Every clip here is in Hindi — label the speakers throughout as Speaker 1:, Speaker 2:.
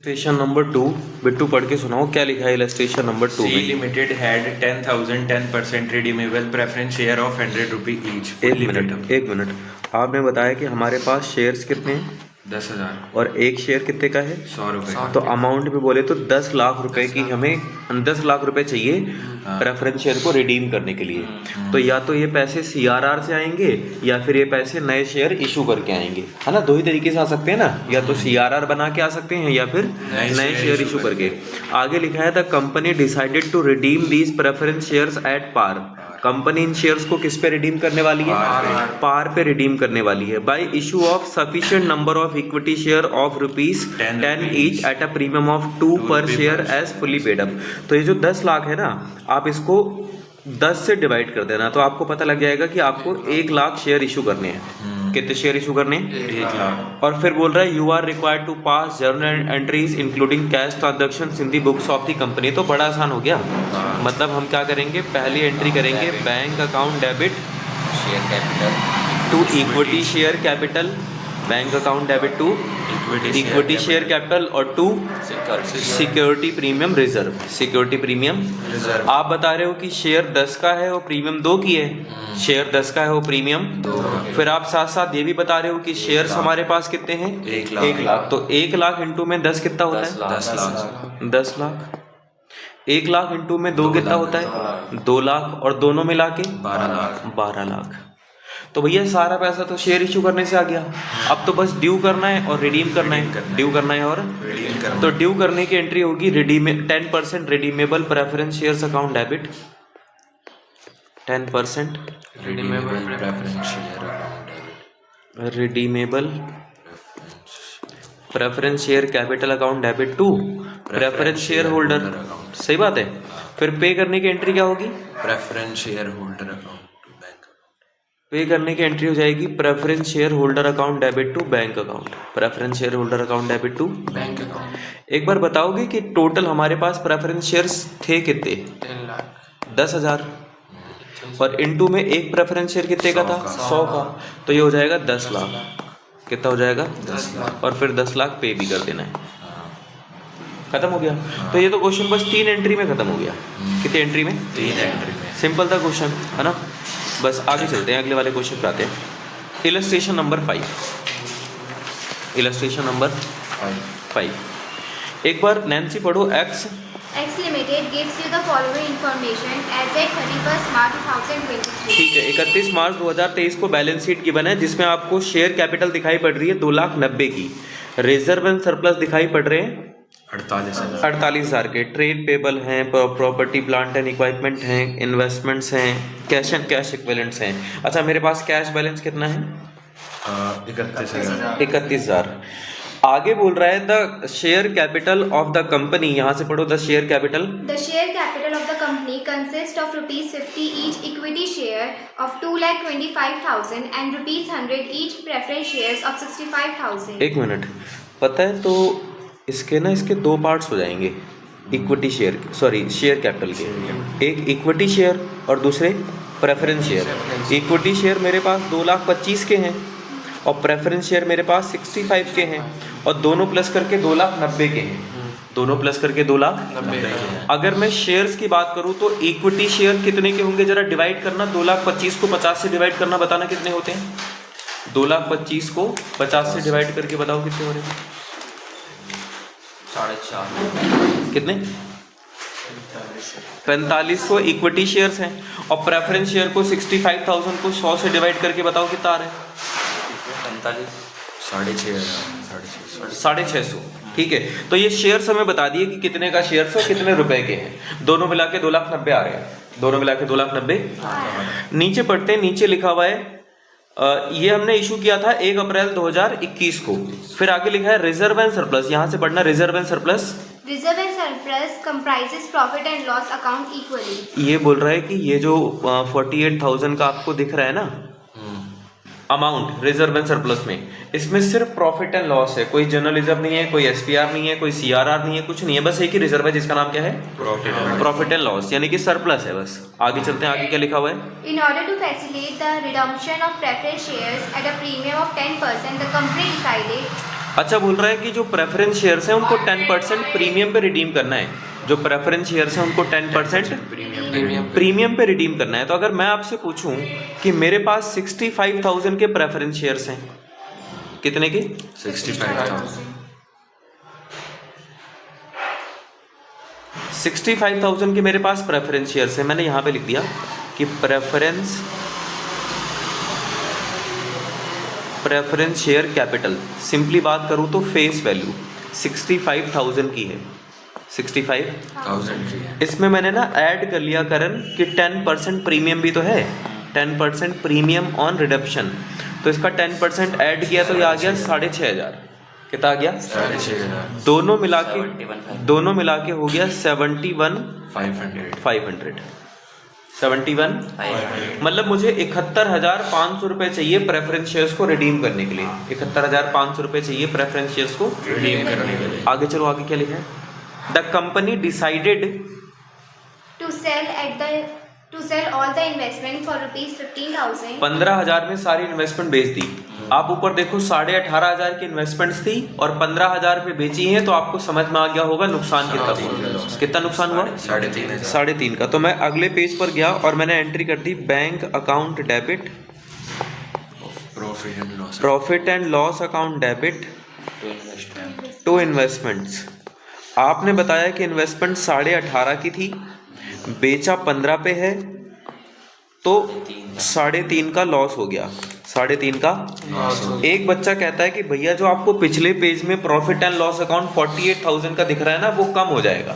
Speaker 1: इलस्ट्रेशन नंबर 2 बिट्टू पढ़ के सुनाओ क्या लिखा है इलस्ट्रेशन नंबर 2
Speaker 2: C
Speaker 1: में।
Speaker 2: Limited had 10,000 10% redeemable preference share of 100 rupee each.
Speaker 1: एक मिनट आपने बताया कि हमारे पास शेयर्स कितने हैं
Speaker 2: 10,000
Speaker 1: और एक शेयर कितने का है
Speaker 2: 100 रुपए।
Speaker 1: तो अमाउंट में बोले तो 10 लाख रुपए की हमें 10 लाख रुपए चाहिए प्रेफरेंस शेयर को रिडीम करने के लिए। तो या तो ये पैसे CRR से आएंगे या फिर ये पैसे नए शेयर इशू करके आएंगे, है ना। दो ही तरीके से आ सकते हैं ना, या तो CRR बना के आ सकते हैं या फिर नए शेयर इशू करके। आगे लिखा है the company decided to redeem these preference shares at par. Company इन शेयर्स को किस पे रिडीम करने वाली है? पार पे रिडीम करने वाली है by issue of sufficient number of equity share of ₹10 each at a premium of 2 per share as fully paid up. तो ये जो 10 लाख है ना, आप इसको 10 से डिवाइड कर देना तो आपको पता लग जाएगा कि आपको 1 लाख शेयर इशू करने हैं। कितने शेयर इशू करने हैं?
Speaker 2: 1 लाख।
Speaker 1: और फिर बोल रहा है you are required to pass journal entries including cash transactions in the books of the company. तो बड़ा आसान हो गया। मतलब हम क्या करेंगे, पहली एंट्री करेंगे bank account debit
Speaker 2: share capital
Speaker 1: to equity share capital, bank account debit to equity share capital और to security premium reserve, security premium
Speaker 2: reserve.
Speaker 1: आप बता रहे हो कि शेयर 10 का है और प्रीमियम 2 की है, शेयर 10 का है और प्रीमियम 2। फिर आप साथ साथ ये भी बता रहे हो कि शेयर्स हमारे पास कितने हैं? 1 लाख। तो 1 लाख इंटू में 10 कितना होता है?
Speaker 2: 10 लाख।
Speaker 1: 10 लाख। 1 लाख इंटू में 2 कितना होता है? 2 लाख। और दोनों मिला के 12 लाख। तो भैया सारा पैसा तो शेयर इशू करने से आ गया। अब तो बस ड्यू करना है और रिडीम करना है, ड्यू करना है और तो ड्यू करने की एंट्री होगी 10% redeemable preference shares account debit, 10%
Speaker 2: redeemable preference share account
Speaker 1: redeemable preference share capital account debit to preference share holder. सही बात है। फिर पे करने की एंट्री क्या होगी?
Speaker 2: Preference share holder account to bank.
Speaker 1: Pay करने की एंट्री हो जाएगी preference share holder account debit to bank account, preference share holder account debit to
Speaker 2: bank account.
Speaker 1: एक बार बताओगे कि टोटल हमारे पास प्रेफरेंस शेयर्स थे कितने?
Speaker 2: 10 लाख।
Speaker 1: 10,000 और इनटू में एक प्रेफरेंस शेयर कितने का था? 100 का। तो ये हो जाएगा 10 लाख। कितना हो जाएगा?
Speaker 2: 10 लाख।
Speaker 1: और फिर 10 लाख पे भी कर देना है। खत्म हो गया। तो ये तो क्वेश्चन बस 3 एंट्री में खत्म हो गया। कितनी एंट्री में?
Speaker 2: 3 एंट्री में।
Speaker 1: सिंपल था क्वेश्चन, है ना। बस आगे चलते हैं, अगले वाले क्वेश्चन पे आते हैं। इलस्ट्रेशन नंबर 5, इलस्ट्रेशन नंबर 5 एक बार नैन्सी पढ़ो। X
Speaker 3: Limited gives you the following information as at 31st March 2023.
Speaker 1: ठीक है, 31 मार्च 2023 को बैलेंस शीट गिवन है जिसमें आपको शेयर कैपिटल दिखाई पड़ रही है 2,90,000 की, रिजर्व एंड सरप्लस दिखाई पड़ रहे हैं 48,000 के, ट्रेड पेबल हैं, प्रॉपर्टी प्लांट एंड इक्विपमेंट हैं, इन्वेस्टमेंट्स हैं, कैश एंड कैश इक्विवेलेंट्स हैं। अच्छा, मेरे पास कैश बैलेंस कितना है? 31,000। आगे बोल रहा है the share capital of the company, यहाँ से पढ़ो the share capital.
Speaker 3: The share capital of the company consists of ₹50 each equity share of 2,25,000 and ₹100 each preference shares of 65,000.
Speaker 1: एक मिनट, पता है तो इसके ना इसके 2 पार्ट्स हो जाएंगे equity share, sorry share capital के। एक इक्विटी शेयर और दूसरे प्रेफरेंस शेयर। इक्विटी शेयर मेरे पास 2,25,000 के हैं और प्रेफरेंस शेयर मेरे पास 65 के हैं और दोनों प्लस करके 2,90,000 के हैं। दोनों प्लस करके 2,90,000 के हैं। अगर मैं शेयर्स की बात करूं तो इक्विटी शेयर कितने के होंगे? जरा डिवाइड करना, 2,25,000 को 50 से डिवाइड करना, बताना कितने होते हैं। 2,25,000 को 50 से डिवाइड करके बताओ कितने हो रहे हैं?
Speaker 2: 4.5
Speaker 1: कितने? 4500 इक्विटी शेयर्स हैं और प्रेफरेंस शेयर को 65,000 को 100 से डिवाइड करके बताओ कितना आ रहा है? 650। ठीक है, तो ये शेयर्स हमें बता दिए कि कितने का शेयर्स और कितने रुपए के हैं। दोनों मिला के 2,90,000 आ रहे हैं, दोनों मिला के 2,90,000। नीचे पढ़ते हैं, नीचे लिखा हुआ है ये हमने इशू किया था 1 अप्रैल 2021 को। फिर आगे लिखा है रिजर्व एंड सरप्लस, यहाँ से पढ़ना reserve and surplus.
Speaker 3: Reserve and surplus comprises profit and loss account equally.
Speaker 1: ये बोल रहा है कि ये जो 48,000 का आपको दिख रहा है ना अमाउंट रिजर्व एंड सरप्लस में, इसमें सिर्फ प्रॉफिट एंड लॉस है, कोई जर्नल रिजर्व नहीं है, कोई SPR नहीं है, कोई CRR नहीं है, कुछ नहीं है, बस एक ही रिजर्व है जिसका नाम क्या है? प्रॉफिट एंड लॉस, यानी कि सरप्लस है बस। आगे चलते हैं, आगे क्या लिखा हुआ है?
Speaker 3: In order to facilitate the redemption of preference shares at a premium of 10%, the company decided
Speaker 1: अच्छा, बोल रहा है कि जो प्रेफरेंस शेयर्स हैं उनको 10% प्रीमियम पे रिडीम करना है। जो प्रेफरेंस शेयर्स हैं उनको 10% प्रीमियम पे रिडीम करना है। तो अगर मैं आपसे पूछूं कि मेरे पास 65,000 के प्रेफरेंस शेयर्स हैं, कितने के?
Speaker 2: 65,000।
Speaker 1: 65,000 के मेरे पास प्रेफरेंस शेयर्स हैं। मैंने यहाँ पे लिख दिया कि प्रेफरेंस शेयर कैपिटल, सिंपली बात करूँ तो फेस वैल्यू 65,000 की है। 65,000
Speaker 2: की है।
Speaker 1: इसमें मैंने ना ऐड कर लिया करण कि 10% प्रीमियम भी तो है, 10% प्रीमियम ऑन रिडम्पशन। तो इसका 10% ऐड किया तो ये आ गया 6,500। कितना आ गया?
Speaker 2: 6,500।
Speaker 1: दोनों मिला के हो गया 71,500। 71 मतलब मुझे 71,500 रुपये चाहिए प्रेफरेंस शेयर्स को रिडीम करने के लिए। 71,500 रुपये चाहिए प्रेफरेंस शेयर्स को
Speaker 2: रिडीम करने के लिए।
Speaker 1: आगे चलो, आगे क्या लिखा है? The company decided
Speaker 3: to sell all the investment for rupees 15,000.
Speaker 1: 15,000 में सारी इन्वेस्टमेंट बेच दी। आप ऊपर देखो 18,500 की इन्वेस्टमेंट्स थी और 15,000 पे बेची हैं, तो आपको समझ में आ गया होगा नुकसान कितना हुआ। कितना नुकसान हुआ? 3.5 का। तो मैं अगले पेज पर गया और मैंने एंट्री कर दी bank account debit, profit and loss account debit to investments. आपने बताया कि इन्वेस्टमेंट 18,500 की थी, बेचा 15 पे है, तो 3.5 का लॉस हो गया। 3.5 का एक बच्चा कहता है कि भैया जो आपको पिछले पेज में प्रॉफिट एंड लॉस अकाउंट 48,000 का दिख रहा है ना, वो कम हो जाएगा।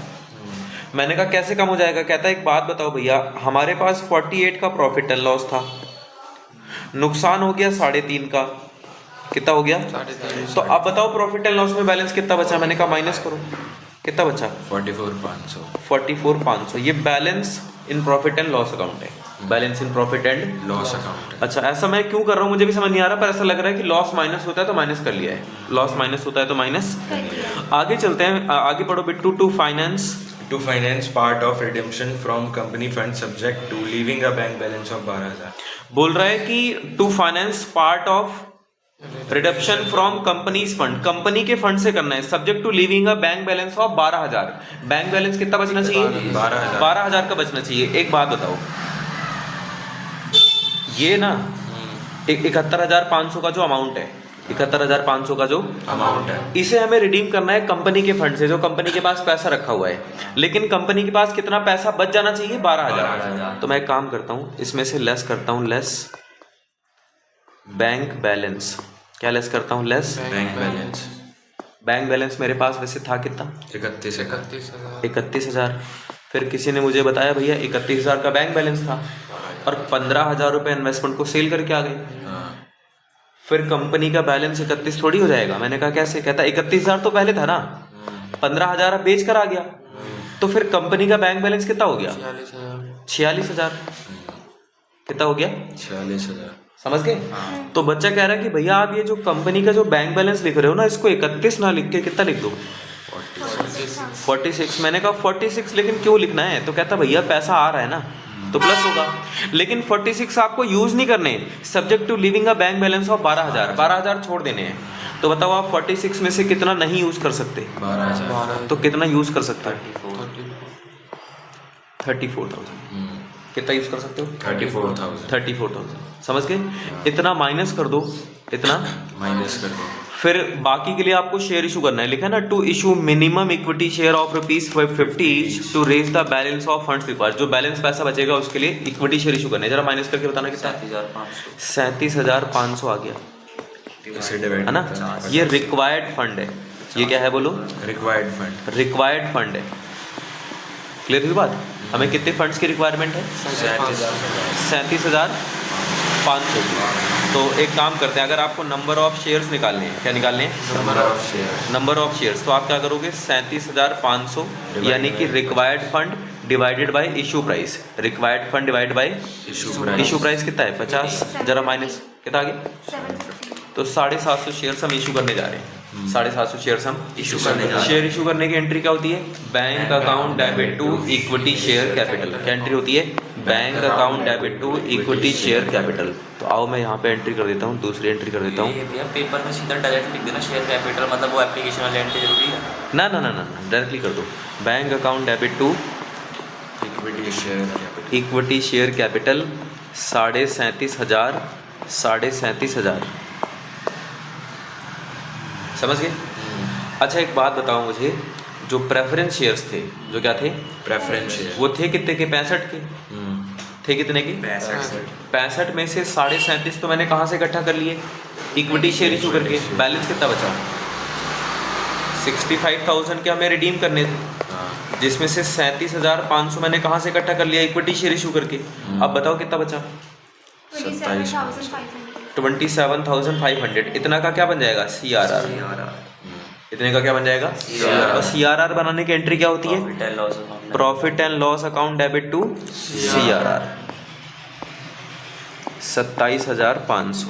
Speaker 1: मैंने कहा कैसे कम हो जाएगा? कहता है एक बात बताओ भैया, हमारे पास 48 का प्रॉफिट एंड लॉस था, नुकसान हो गया 3.5 का। कितना हो गया? 3.5। तो अब बताओ प्रॉफिट एंड लॉस में बैलेंस कितना बचा? मैंने कहा माइनस करो, कितना बचा? 44,500। ये balance in profit and loss account है, balance in profit and loss account. अच्छा, ऐसा मैं क्यों कर रहा हूँ मुझे भी समझ नहीं आ रहा, पर ऐसा लग रहा है कि लॉस माइनस होता है तो माइनस कर लिया है, लॉस माइनस होता है तो माइनस। आगे चलते हैं, आगे पढ़ो Bittu.
Speaker 2: To finance part of redemption from company fund subject to leaving a bank balance of 12,000।
Speaker 1: बोल रहा है कि to finance part of redemption from company's fund, company के फंड से करना है, subject to leaving a bank balance of 12,000। Bank balance कितना बचना चाहिए? 12,000 का बचना चाहिए। एक बात बताओ, ये ना 71,500 का जो अमाउंट है, 71,500 का जो
Speaker 2: अमाउंट है,
Speaker 1: इसे हमें रिडीम करना है कंपनी के फंड से, जो कंपनी के पास पैसा रखा हुआ है। लेकिन कंपनी के पास कितना पैसा बच जाना चाहिए? 12,000। तो मैं एक काम करता हूँ, इसमें से लेस करता हूँ, लेस बैंक बैलेंस। क्या लेस करता हूँ? Less
Speaker 2: bank balance.
Speaker 1: Bank balance मेरे पास वैसे था कितना? 31,000। फिर किसी ने मुझे बताया भैया 31,000 का बैंक बैलेंस था और 15,000 रुपये इन्वेस्टमेंट को सेल करके आ गए। फिर कंपनी का बैलेंस 31 थोड़ी हो जाएगा। मैंने कहा कैसे? कहता 31,000 तो पहले था ना, 15,000 अब बेच कर आ गया, तो फिर कंपनी का बैंक बैलेंस कितना हो गया? 46,000। कितना हो गया? 46,000। समझ गए? तो बच्चा कह रहा है कि भैया आप ये जो कंपनी का जो बैंक बैलेंस लिख रहे हो ना, इसको 31 ना लिख के कितना लिख दो? 46। मैंने कहा 46 लेकिन क्यों लिखना है? तो कहता भैया पैसा आ रहा है ना, तो प्लस होगा। लेकिन 46 आपको यूज नहीं करने, subject to living a bank balance of 12,000। 12,000 छोड़ देने हैं। तो बताओ आप 46 में से कितना नहीं यूज कर सकते? 12,000। तो कितना यूज कर सकते हैं? 34,000। कितना यूज कर सकते हो? 34,000। समझ गए? इतना माइनस कर दो, इतना
Speaker 2: माइनस कर दो।
Speaker 1: फिर बाकी के लिए आपको शेयर इशू करना है। लिखा है ना, to issue minimum equity share of ₹50 each to raise the balance of funds required. जो बैलेंस पैसा बचेगा उसके लिए इक्विटी शेयर इशू करना है। जरा माइनस करके बताना कितना? 37,500 आ गया, है ना। ये रिक्वायर्ड फंड है। ये क्या है बोलो? रिक्वायर्ड फंड है। क्लियर हुई बात? हमें कितने फंड्स की रिक्वायरमेंट है? 37,500 की। तो एक काम करते हैं, अगर आपको नंबर ऑफ शेयर्स निकालने हैं, क्या निकालने हैं? Number of shares. तो आप क्या करोगे? 37,500 यानी कि required fund divided by issue price. Required fund divide by issue price कितना है? 50। जरा माइनस कितना आ गया?
Speaker 3: 750।
Speaker 1: तो 750 शेयर्स हम इशू करने जा रहे हैं। 750 शेयर्स हम इशू करने जा रहे हैं। शेयर इशू करने की एंट्री क्या होती है? Bank account debit to equity share capital. क्या एंट्री होती है? Bank account debit to equity share capital. तो आओ मैं यहाँ पे एंट्री कर देता हूँ, दूसरी एंट्री कर देता हूँ।
Speaker 4: ये भैया पेपर में सीधा डायरेक्ट लिख देना शेयर कैपिटल, मतलब वो एप्लीकेशन वाली एंट्री जरूरी है?
Speaker 1: ना ना ना ना डायरेक्टली कर दो, bank account debit to equity share capital 37,500 37,500। समझ गए? अच्छा एक बात बताओ मुझे, जो प्रेफरेंस शेयर्स थे, जो क्या थे?
Speaker 2: Preference share.
Speaker 1: वो थे कितने के? 65 के। थे कितने के? 65 में से 37.5 तो मैंने कहाँ से इकट्ठा कर लिए? इक्विटी शेयर इशू करके। बैलेंस कितना बचा? 65,000 के हमें रिडीम करने थे, जिसमें से 37,500 मैंने कहाँ से इकट्ठा कर लिया? इक्विटी शेयर इशू करके। अब बताओ कितना बचा? 27,500। इतना का क्या बन जाएगा? CRR। इतने का क्या बन जाएगा? और CRR बनाने की एंट्री क्या होती है? Profit and loss account debit to CRR 27,500।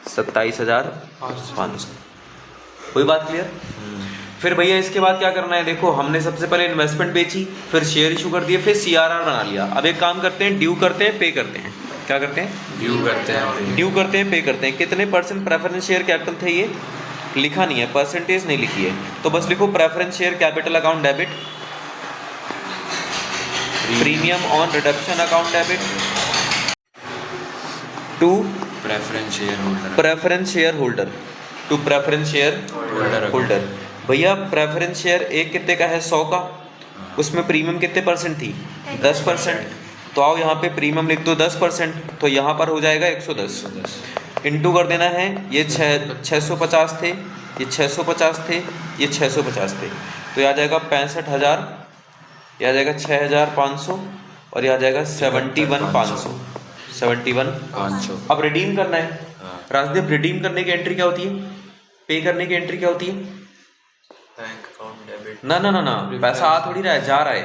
Speaker 1: 27,500। कोई बात क्लियर? फिर भैया इसके बाद क्या करना है? देखो हमने सबसे पहले इन्वेस्टमेंट बेची, फिर शेयर इशू कर दिए, फिर CRR बना लिया। अब एक काम करते हैं, ड्यू करते हैं, पे करते हैं। क्या करते हैं?
Speaker 2: ड्यू करते हैं,
Speaker 1: पे करते हैं। कितने परसेंट प्रेफरेंस शेयर कैपिटल थे? ये लिखा नहीं है, परसेंटेज नहीं लिखी है, तो बस लिखो preference share capital account debit, premium on reduction account debit to preference share holder to preference share holder. भैया प्रेफरेंस शेयर एक कितने का है? 100 का। उसमें प्रीमियम कितने परसेंट थी? 10%। तो आओ यहाँ पे प्रीमियम लिख दो 10%, तो यहाँ पर हो जाएगा 110। इंटू कर देना है, ये 650 थे, ये 650 थे, ये 650 थे, तो ये आ जाएगा 65,000, ये आ जाएगा 6,500 और ये आ जाएगा 71,500। 71,500। अब रिडीम करना है राजदीप। रिडीम करने की एंट्री क्या होती है? पे करने की एंट्री क्या होती है?
Speaker 4: Bank account debit.
Speaker 1: ना ना ना ना, पैसा आ थोड़ी रहा है, जा रहा है।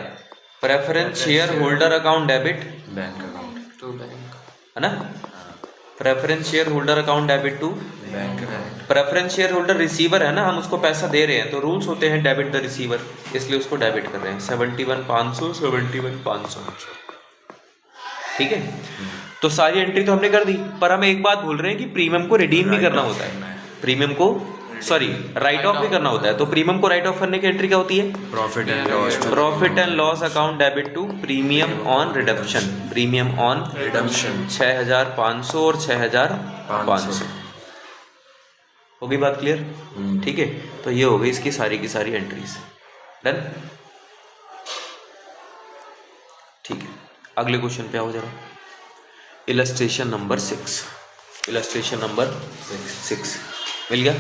Speaker 1: Preference share holder account debit
Speaker 2: bank account
Speaker 4: to bank,
Speaker 1: है ना? Preference share holder account debit to
Speaker 2: bank.
Speaker 1: Preference share holder receiver है ना, हम उसको पैसा दे रहे हैं, तो रूल्स होते हैं डेबिट द रिसीवर, इसलिए उसको डेबिट कर रहे हैं। 71,500 71,500। ठीक है, तो सारी एंट्री तो हमने कर दी, पर हम एक बात भूल रहे हैं कि प्रीमियम को रिडीम भी करना होता है। प्रीमियम को राइट ऑफ भी करना होता है। तो प्रीमियम को राइट ऑफ करने की एंट्री क्या होती है? Profit and loss account debit to premium on reduction. Premium on
Speaker 2: redemption
Speaker 1: 6,500 और 6,500। हो गई बात क्लियर? ठीक है, तो ये हो गई इसकी सारी की सारी एंट्रीज। डन? ठीक है, अगले क्वेश्चन पे आओ जरा। Illustration number 6। इलस्ट्रेशन नंबर 6 मिल गया?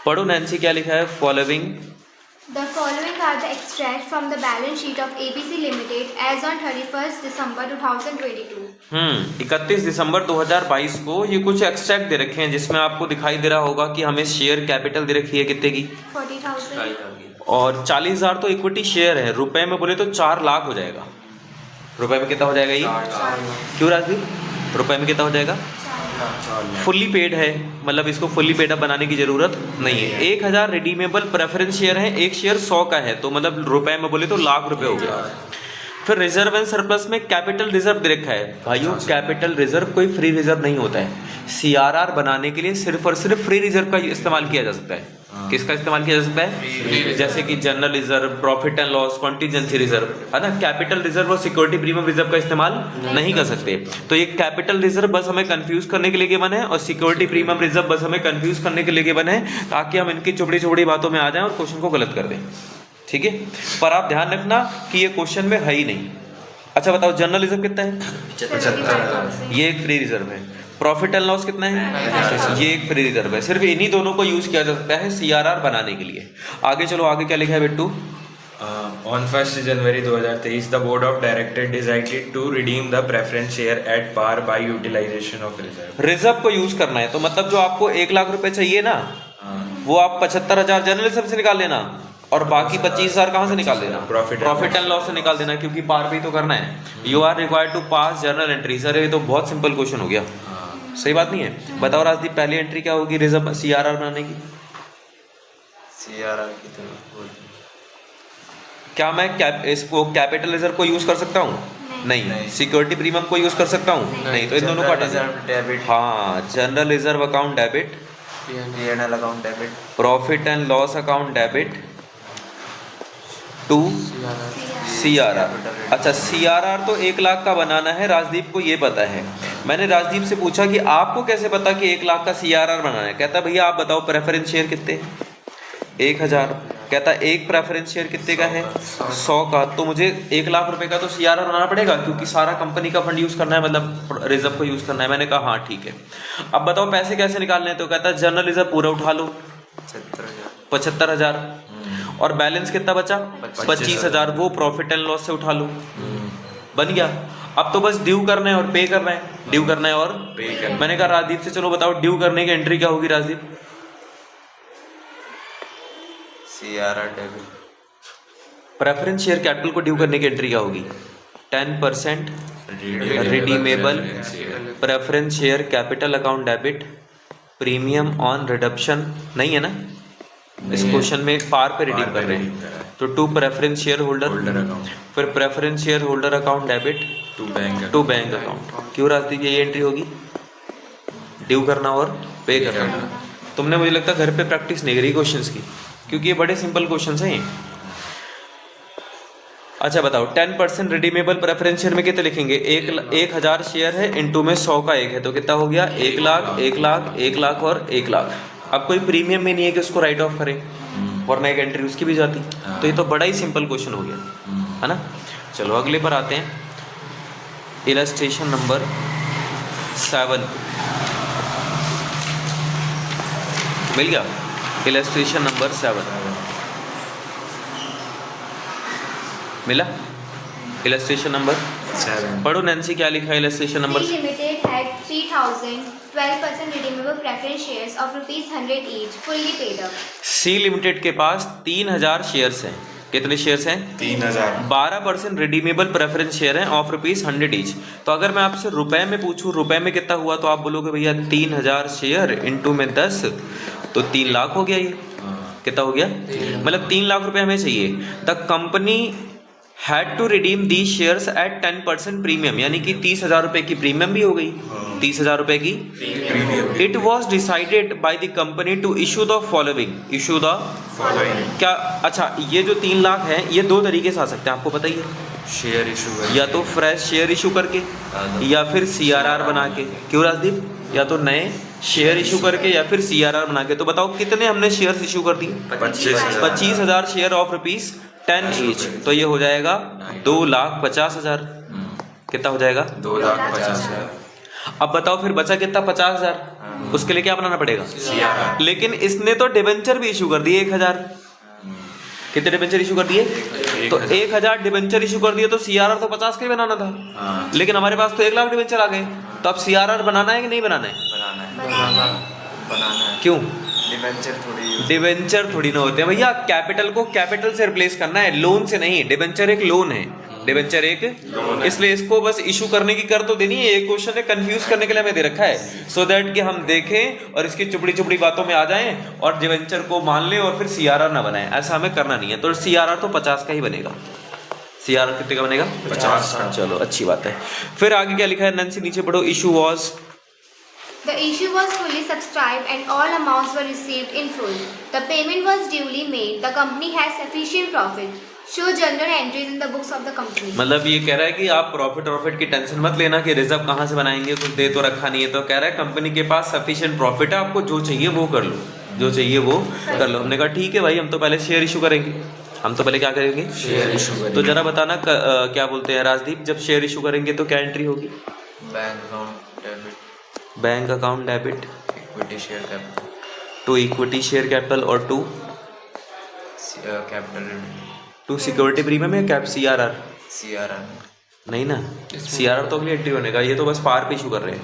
Speaker 1: पढ़ो नैन्सी, क्या लिखा है? Following
Speaker 3: The following are the extracts from the balance sheet of ABC Limited as on 31st December 2022.
Speaker 1: 31 दिसंबर 2022 को ये कुछ एक्सट्रैक्ट दे रखे हैं, जिसमें आपको दिखाई दे रहा होगा कि हमें शेयर कैपिटल दे रखी है कितने की?
Speaker 3: 40,000.
Speaker 1: और 40,000 तो इक्विटी शेयर है। रुपए में बोले तो 4 लाख हो जाएगा। रुपए में कितना हो जाएगा ये? क्यों राजदीप? रुपए में कितना हो जाएगा? फुल्ली पेड है, मतलब इसको फुल्ली पेड अप बनाने की जरूरत नहीं है। 1,000 रिडीमेबल प्रेफरेंस शेयर है, एक शेयर 100 का है, तो मतलब रुपए में बोले तो लाख रुपए हो गया। फिर रिजर्व एंड सरप्लस में कैपिटल रिजर्व दे रखा है। भाइयों कैपिटल रिजर्व कोई फ्री रिजर्व नहीं होता है। CRR बनाने के लिए सिर्फ और सिर्फ फ्री रिजर्व का इस्तेमाल किया जा सकता है। किसका इस्तेमाल किया जा सकता है? जैसे कि general reserve, profit and loss, contingency reserve, है ना। कैपिटल रिजर्व और सिक्योरिटी प्रीमियम रिजर्व का इस्तेमाल नहीं कर सकते। तो ये कैपिटल रिजर्व बस हमें कंफ्यूज करने के लिए गिवन है, और सिक्योरिटी प्रीमियम रिजर्व बस हमें कंफ्यूज करने के लिए गिवन है, ताकि हम इनकी चुबड़ी चुबड़ी बातों में आ जाएं और क्वेश्चन को गलत कर दें। ठीक है, पर आप ध्यान रखना कि ये क्वेश्चन में है ही नहीं। अच्छा बताओ, जनरल रिजर्व कितना है?
Speaker 3: 75,000.
Speaker 1: ये एक फ्री रिजर्व है। प्रॉफिट एंड लॉस कितना है? ये एक फ्री रिजर्व है। सिर्फ इन्हीं दोनों को यूज किया जा सकता है CRR बनाने के लिए। आगे चलो, आगे क्या लिखा है Bittu?
Speaker 2: On 1st January 2023, the board of directors decided to redeem the preference share at par by utilization of reserve.
Speaker 1: Reserve को यूज करना है, तो मतलब जो आपको 1 लाख रुपए चाहिए ना, वो आप 75,000 जनरल रिजर्व से निकाल लेना, और बाकी 25,000 कहाँ से निकाल देना? प्रॉफिट एंड लॉस से निकाल देना, क्योंकि पार भी तो करना है। You are required to pass journal entry. Sir ये तो बहुत सिंपल क्वेश्चन हो गया। सही बात नहीं है? बताओ राजदीप, पहली एंट्री क्या होगी रिजर्व CRR बनाने की?
Speaker 4: CRR की तरह
Speaker 1: क्या मैं इसको कैपिटल रिजर्व को यूज कर सकता हूँ? नहीं। सिक्योरिटी प्रीमियम को यूज कर सकता हूँ? नहीं। तो इन दोनों को हटा दें।
Speaker 2: डेबिट,
Speaker 1: हाँ, general reserve account debit,
Speaker 2: P&L account debit,
Speaker 1: profit and loss account debit to CRR। अच्छा, CRR तो 1 लाख का बनाना है, राजदीप को ये पता है। मैंने राजदीप से पूछा कि आपको कैसे पता कि 1 लाख का CRR बनाना है? कहता भैया आप बताओ प्रेफरेंस शेयर कितने? 1000। कहता एक प्रेफरेंस शेयर कितने का है? 100 का। तो मुझे 1 लाख रुपए का तो CRR बनाना पड़ेगा, क्योंकि सारा कंपनी का फंड यूज करना है, मतलब रिजर्व को यूज करना है। मैंने कहा हाँ ठीक है। अब बताओ पैसे कैसे निकालने हैं? तो कहता जनरल रिजर्व पूरा उठा लो, 75,000। और बैलेंस कितना बचा? 25,000। वो प्रॉफिट एंड लॉस से उठा लो, बन गया। अब तो बस ड्यू करना है और पे करना है, ड्यू करना है और पे करना है। मैंने कहा राजदीप से चलो बताओ ड्यू करने की एंट्री क्या होगी Rajdeep?
Speaker 2: CRR debit,
Speaker 1: preference share capital को ड्यू करने की एंट्री क्या होगी? 10% redeemable preference share capital account debit, premium on redemption. नहीं है ना? इस क्वेश्चन में पार पे रिडीम कर रहे हैं, तो to preference share holder
Speaker 2: account,
Speaker 1: फिर preference share holder account debit to bank account. क्यों राजदीप ये एंट्री होगी? ड्यू करना और पे करना। तुमने मुझे लगता है घर पे प्रैक्टिस नहीं करी क्वेश्चंस की, क्योंकि ये बड़े सिंपल क्वेश्चंस हैं। अच्छा बताओ 10% रिडीमेबल प्रेफरेंस शेयर में कितने लिखेंगे? 1,000 शेयर है, इनटू में 100 का 1 है, तो कितना हो गया? 1 लाख, 1 लाख, 1 लाख और 1 लाख। अब कोई प्रीमियम में नहीं है कि उसको राइट ऑफ करें, वरना एक एंट्री उसकी भी जाती। तो ये तो बड़ा ही सिंपल क्वेश्चन हो गया, है ना? चलो अगले पर आते हैं। इलस्ट्रेशन नंबर 7 मिल गया। इलस्ट्रेशन नंबर 7 मिला। इलस्ट्रेशन नंबर
Speaker 2: 7
Speaker 1: पढ़ो नैन्सी, क्या लिखा है illustration number?
Speaker 3: C Limited had 3,000 12% redeemable preference shares of ₹100 each, fully paid up.
Speaker 1: C limited के पास 3,000 शेयर्स हैं। कितने शेयर्स हैं?
Speaker 2: 3,000।
Speaker 1: 12% रिडीमेबल प्रेफरेंस शेयर हैं ऑफ ₹100 ईच। तो अगर मैं आपसे रुपए में पूछूं रुपए में कितना हुआ, तो आप बोलोगे भैया 3,000 शेयर इनटू में 10, तो 3 लाख हो गया। ये कितना हो गया? मतलब 3 लाख रुपए हमें चाहिए। The company had to redeem the shares at 10% premium, यानी कि 30,000 रुपए की प्रीमियम भी हो गई, 30,000 रुपए की premium. It was decided by the company to issue the following, issue the क्या? अच्छा, ये जो 3 लाख है ये 2 तरीके से आ सकते हैं, आपको पता ही है।
Speaker 2: शेयर इशू,
Speaker 1: या तो फ्रेश शेयर इशू करके, या फिर CRR बना के। क्यों राजदीप? या तो नए शेयर इशू करके या फिर CRR बना के। तो बताओ कितने हमने शेयर इशू कर दिए? 25,000 शेयर ऑफ ₹10 ईच। तो ये हो जाएगा 2,50,000। कितना हो जाएगा?
Speaker 2: 2,50,000।
Speaker 1: अब बताओ फिर बचा कितना? 50,000। उसके लिए क्या बनाना पड़ेगा?
Speaker 2: CRR।
Speaker 1: लेकिन इसने तो डिबेंचर भी इशू कर दिए 1,000। कितने डिबेंचर इशू कर दिए? तो 1,000 डिबेंचर इशू कर दिए, तो CRR तो 50 का ही बनाना था। लेकिन हमारे पास तो 1 लाख डिबेंचर आ गए। तो अब CRR बनाना है कि नहीं बनाना है?
Speaker 2: बनाना है।
Speaker 1: क्यों?
Speaker 2: डिबेंचर
Speaker 1: थोड़ी ना होते हैं भैया। कैपिटल को कैपिटल से रिप्लेस करना है, लोन से नहीं। डिबेंचर एक लोन है, डिबेंचर एक इसलिए इसको बस इशू करने की कर तो देनी है। एक क्वेश्चन है कंफ्यूज करने के लिए हमें दे रखा है, सो दैट कि हम देखें और इसकी चुपड़ी चुपड़ी बातों में आ जाएं और डिबेंचर को मान लें और फिर CRR ना बनाएं। ऐसा हमें करना नहीं है। तो CRR तो 50 का ही बनेगा। CRR कितने का बनेगा?
Speaker 2: 50 का।
Speaker 1: चलो अच्छी बात है। फिर आगे क्या लिखा है नैन्सी? नीचे पढ़ो। Issue was,
Speaker 3: The issue was fully subscribed and all amounts were received in full. The payment was duly made. The company has sufficient profit. Show general entries in the books of the company.
Speaker 1: मतलब ये कह रहा है कि आप प्रॉफिट की टेंशन मत लेना कि रिजर्व कहाँ से बनाएंगे, कुछ दे तो रखा नहीं है। तो कह रहा है कंपनी के पास सफिशिएंट प्रॉफिट है, आपको जो चाहिए वो कर लो, जो चाहिए वो कर लो। हमने कहा ठीक है भाई, हम तो पहले शेयर इशू करेंगे। हम तो पहले क्या करेंगे?
Speaker 2: शेयर इशू करेंगे।
Speaker 1: तो जरा बताना क्या बोलते हैं राजदीप, जब शेयर इशू करेंगे तो क्या एंट्री होगी? Bank account debit
Speaker 2: equity share capital
Speaker 1: to equity share capital और to
Speaker 2: capital
Speaker 1: to security premium है। कैप CRR नहीं ना, CRR तो अगली एंट्री होने का। ये तो बस पार पे इशू कर रहे हैं।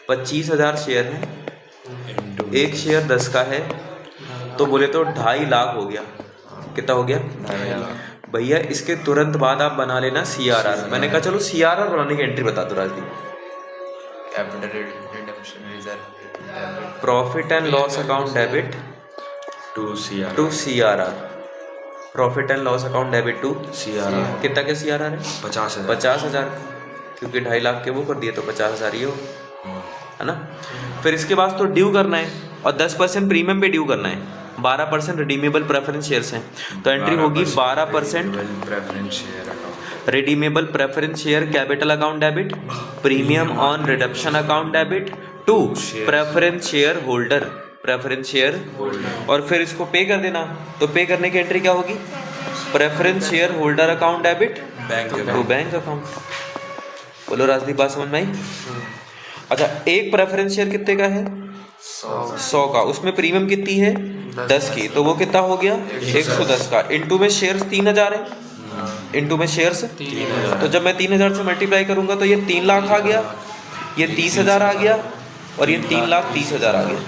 Speaker 1: 25,000 शेयर है, एक शेयर 10 का है, तो बोले तो 2.5 लाख हो गया। कितना हो गया?
Speaker 2: 2.5 लाख।
Speaker 1: भैया इसके तुरंत बाद आप बना लेना CRR। मैंने कहा चलो CRR बनाने की एंट्री बता दो Rajdeep.
Speaker 2: Capital redemption reserve,
Speaker 1: profit and loss account debit
Speaker 2: to CRR,
Speaker 1: to CRR। Profit and loss account debit to
Speaker 2: CRR
Speaker 1: कितना के CRR है
Speaker 2: 50,000
Speaker 1: 50,000, क्योंकि 2.5 लाख के वो कर दिए तो 50,000 ही हो, है ना। फिर इसके बाद तो ड्यू करना है और 10% प्रीमियम पे ड्यू करना है, 12% रिडीमेबल प्रेफरेंस शेयर्स हैं, तो एंट्री होगी 12%
Speaker 2: preference share account,
Speaker 1: redeemable preference share capital account debit, premium on reduction account debit to preference share holder, preference share, और फिर इसको पे कर देना। तो पे करने की एंट्री क्या होगी, preference share holder account debit to bank account. बोलो राजदीप, बात समझ में आई? अच्छा, एक प्रेफरेंस शेयर कितने का है 100 का, उसमें प्रीमियम कितनी है 10 की, तो वो कितना हो गया 110 का। इनटू में शेयर्स 3000 है, इनटू में शेयर्स 3000, तो जब मैं 3000 से मल्टीप्लाई करूंगा तो ये 3 लाख आ गया, ये 30,000 आ गया और ये 3,30,000 आ गया,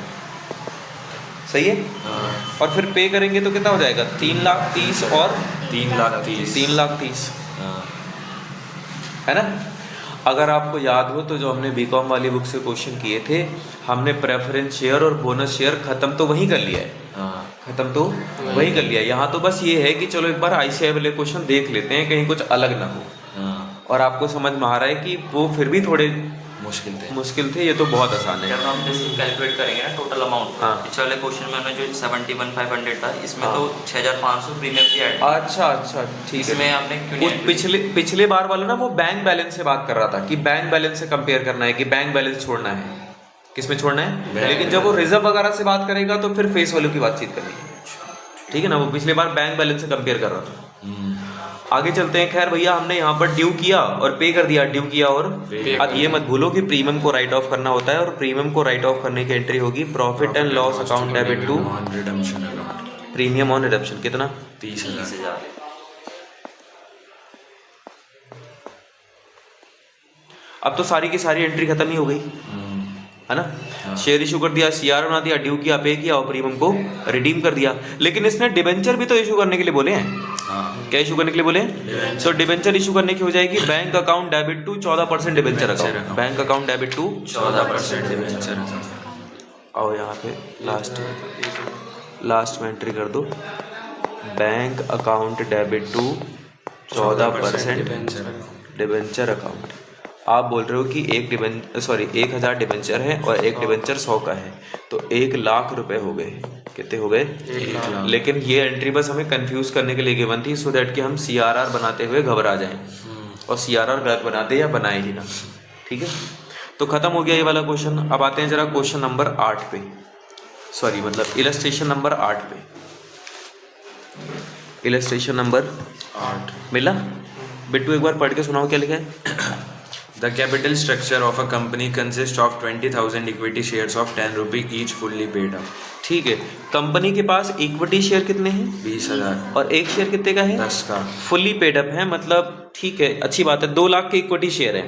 Speaker 1: सही है। और फिर पे करेंगे तो कितना हो जाएगा 3,30,000 और 3,30,000, है ना। अगर आपको याद हो तो जो हमने बीकॉम वाली बुक से क्वेश्चन किए थे, हमने प्रेफरेंस शेयर और बोनस शेयर खत्म तो वहीं कर लिया है, खत्म तो वहीं कर लिया है। यहाँ तो बस ये है कि चलो एक बार ICAI वाले क्वेश्चन देख लेते हैं, कहीं कुछ अलग ना हो, और आपको समझ में आ रहा है कि वो फिर भी थोड़े मुश्किल थे, ये तो बहुत आसान है।
Speaker 4: जब हम जैसे कैलकुलेट करेंगे ना टोटल अमाउंट,
Speaker 1: हाँ।
Speaker 4: पिछले वाले क्वेश्चन में हमने जो 71,500 था, इसमें तो 6,500 प्रीमियम की ऐड,
Speaker 1: अच्छा, ठीक है।
Speaker 4: इसमें हमने क्यों
Speaker 1: उस
Speaker 4: नहीं
Speaker 1: पिछले बार वाला ना वो बैंक बैलेंस से बात कर रहा था कि बैंक बैलेंस से कंपेयर करना है कि बैंक बैलेंस छोड़ना है, किसमें छोड़ना है, लेकिन जब वो रिजर्व वगैरह से बात करेगा तो फिर फेस वैल्यू की बातचीत करेंगे, ठीक है ना। वो पिछले बार बैंक बैलेंस से कंपेयर कर रहा था। आगे चलते हैं। खैर भैया, हमने यहाँ पर ड्यू किया और पे कर दिया, ड्यू किया और अब ये मत भूलो कि प्रीमियम को राइट ऑफ करना होता है, और प्रीमियम को राइट ऑफ करने की एंट्री होगी profit and loss account debit to
Speaker 2: redemption account,
Speaker 1: premium on redemption, कितना
Speaker 2: 30,000।
Speaker 1: अब तो सारी की सारी एंट्री खत्म ही हो गई, है ना। शेयर इशू कर दिया, CRR बना दिया, ड्यू किया, पे किया और प्रीमियम को रिडीम कर दिया। लेकिन इसने डिबेंचर भी तो इशू करने के लिए बोले हैं, क्या इशू करने के लिए बोले? तो डिबेंचर इशू करने की हो जाएगी bank account debit to 14% debenture account, bank account debit to
Speaker 2: 14% debenture.
Speaker 1: आओ यहाँ पे लास्ट में एंट्री कर दो, bank account debit to 14% debenture account. आप बोल रहे हो कि 1,000 डिबेंचर है और एक डिबेंचर 100 का है, तो 1 लाख रुपए हो गए। कितने हो गए?
Speaker 2: 1 लाख।
Speaker 1: लेकिन ये एंट्री बस हमें कंफ्यूज करने के लिए गिवन थी, सो दैट कि हम CRR बनाते हुए घबरा जाएं और CRR गलत बनाते या बनाए ही ना, ठीक है। तो खत्म हो गया ये वाला क्वेश्चन। अब आते हैं जरा क्वेश्चन नंबर 8 पे, सॉरी मतलब इलस्ट्रेशन नंबर 8 पे। इलस्ट्रेशन नंबर
Speaker 2: 8
Speaker 1: मिला? बिट्टू एक बार पढ़ के सुनाओ क्या लिखा है।
Speaker 2: The capital structure of a company consists of 20,000 equity shares of 10 rupee each fully paid up।
Speaker 1: ठीक है, कंपनी के पास इक्विटी शेयर कितने हैं?
Speaker 2: 20,000।
Speaker 1: और एक शेयर कितने का है?
Speaker 2: 10 का।
Speaker 1: फुल्ली पेड अप है, मतलब ठीक है, अच्छी बात है। 2 लाख के इक्विटी शेयर है,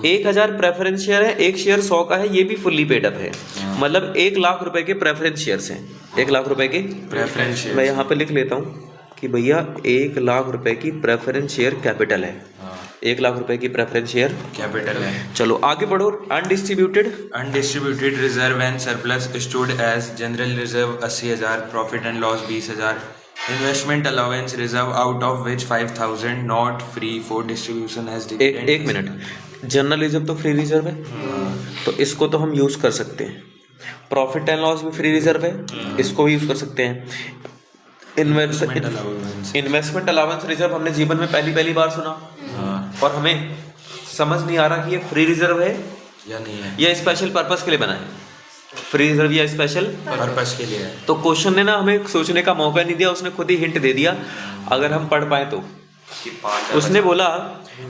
Speaker 1: 1,000 प्रेफरेंस शेयर है, एक शेयर 100 का है, ये भी फुल्ली पेड अप है, मतलब 1 लाख रुपए के प्रेफरेंस शेयर्स हैं। 1 लाख रुपए के
Speaker 2: प्रेफरेंस शेयर।
Speaker 1: मैं यहाँ पे लिख लेता हूँ कि भैया 1 लाख रुपए की प्रेफरेंस शेयर कैपिटल है, 1 लाख रुपए की प्रेफरेंस शेयर
Speaker 2: कैपिटल है।
Speaker 1: चलो आगे बढ़ो। Undistributed
Speaker 2: undistributed reserve and surplus stood as general reserve 80,000, profit and loss 20,000, investment allowance reserve out of which 5,000 not free for distribution as dividend.
Speaker 1: एक मिनट, जनरल रिजर्व तो फ्री रिजर्व है, तो इसको तो हम यूज कर सकते हैं। प्रॉफिट एंड लॉस भी फ्री रिजर्व है, इसको भी यूज कर सकते हैं। इन्वेस्टमेंट अलाउंस रिजर्व हमने जीवन में पहली बार सुना, और हमें समझ नहीं आ रहा कि ये फ्री रिजर्व है
Speaker 2: या नहीं है,
Speaker 1: या स्पेशल पर्पस के लिए बना है। फ्री रिजर्व या स्पेशल
Speaker 2: पर्पस के लिए है।
Speaker 1: तो क्वेश्चन ने ना हमें सोचने का मौका नहीं दिया, उसने खुद ही हिंट दे दिया, अगर हम पढ़ पाए तो। उसने बोला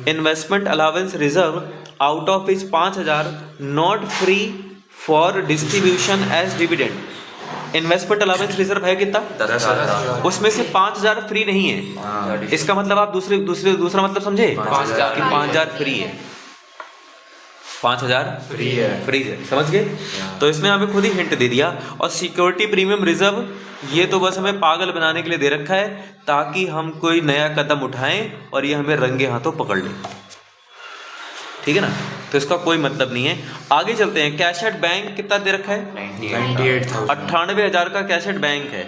Speaker 1: investment allowance reserve out of which 5,000 not free for distribution as dividend. Investment allowance reserve है कितना?
Speaker 2: 10,000।
Speaker 1: उसमें से 5,000 फ्री नहीं है। इसका मतलब आप दूसरा मतलब समझे कि 5,000 फ्री है, 5,000
Speaker 2: फ्री है,
Speaker 1: समझ गए? तो इसने हमें खुद ही हिंट दे दिया। और सिक्योरिटी प्रीमियम रिजर्व ये तो बस हमें पागल बनाने के लिए दे रखा है, ताकि हम कोई नया कदम उठाएं और ये हमें रंगे हाथों पकड़ ले, ठीक है ना। तो इसका कोई मतलब नहीं है। आगे चलते हैं। कैश एट बैंक कितना दे रखा है?
Speaker 2: 98,000
Speaker 1: 98,000 का कैश एट बैंक है।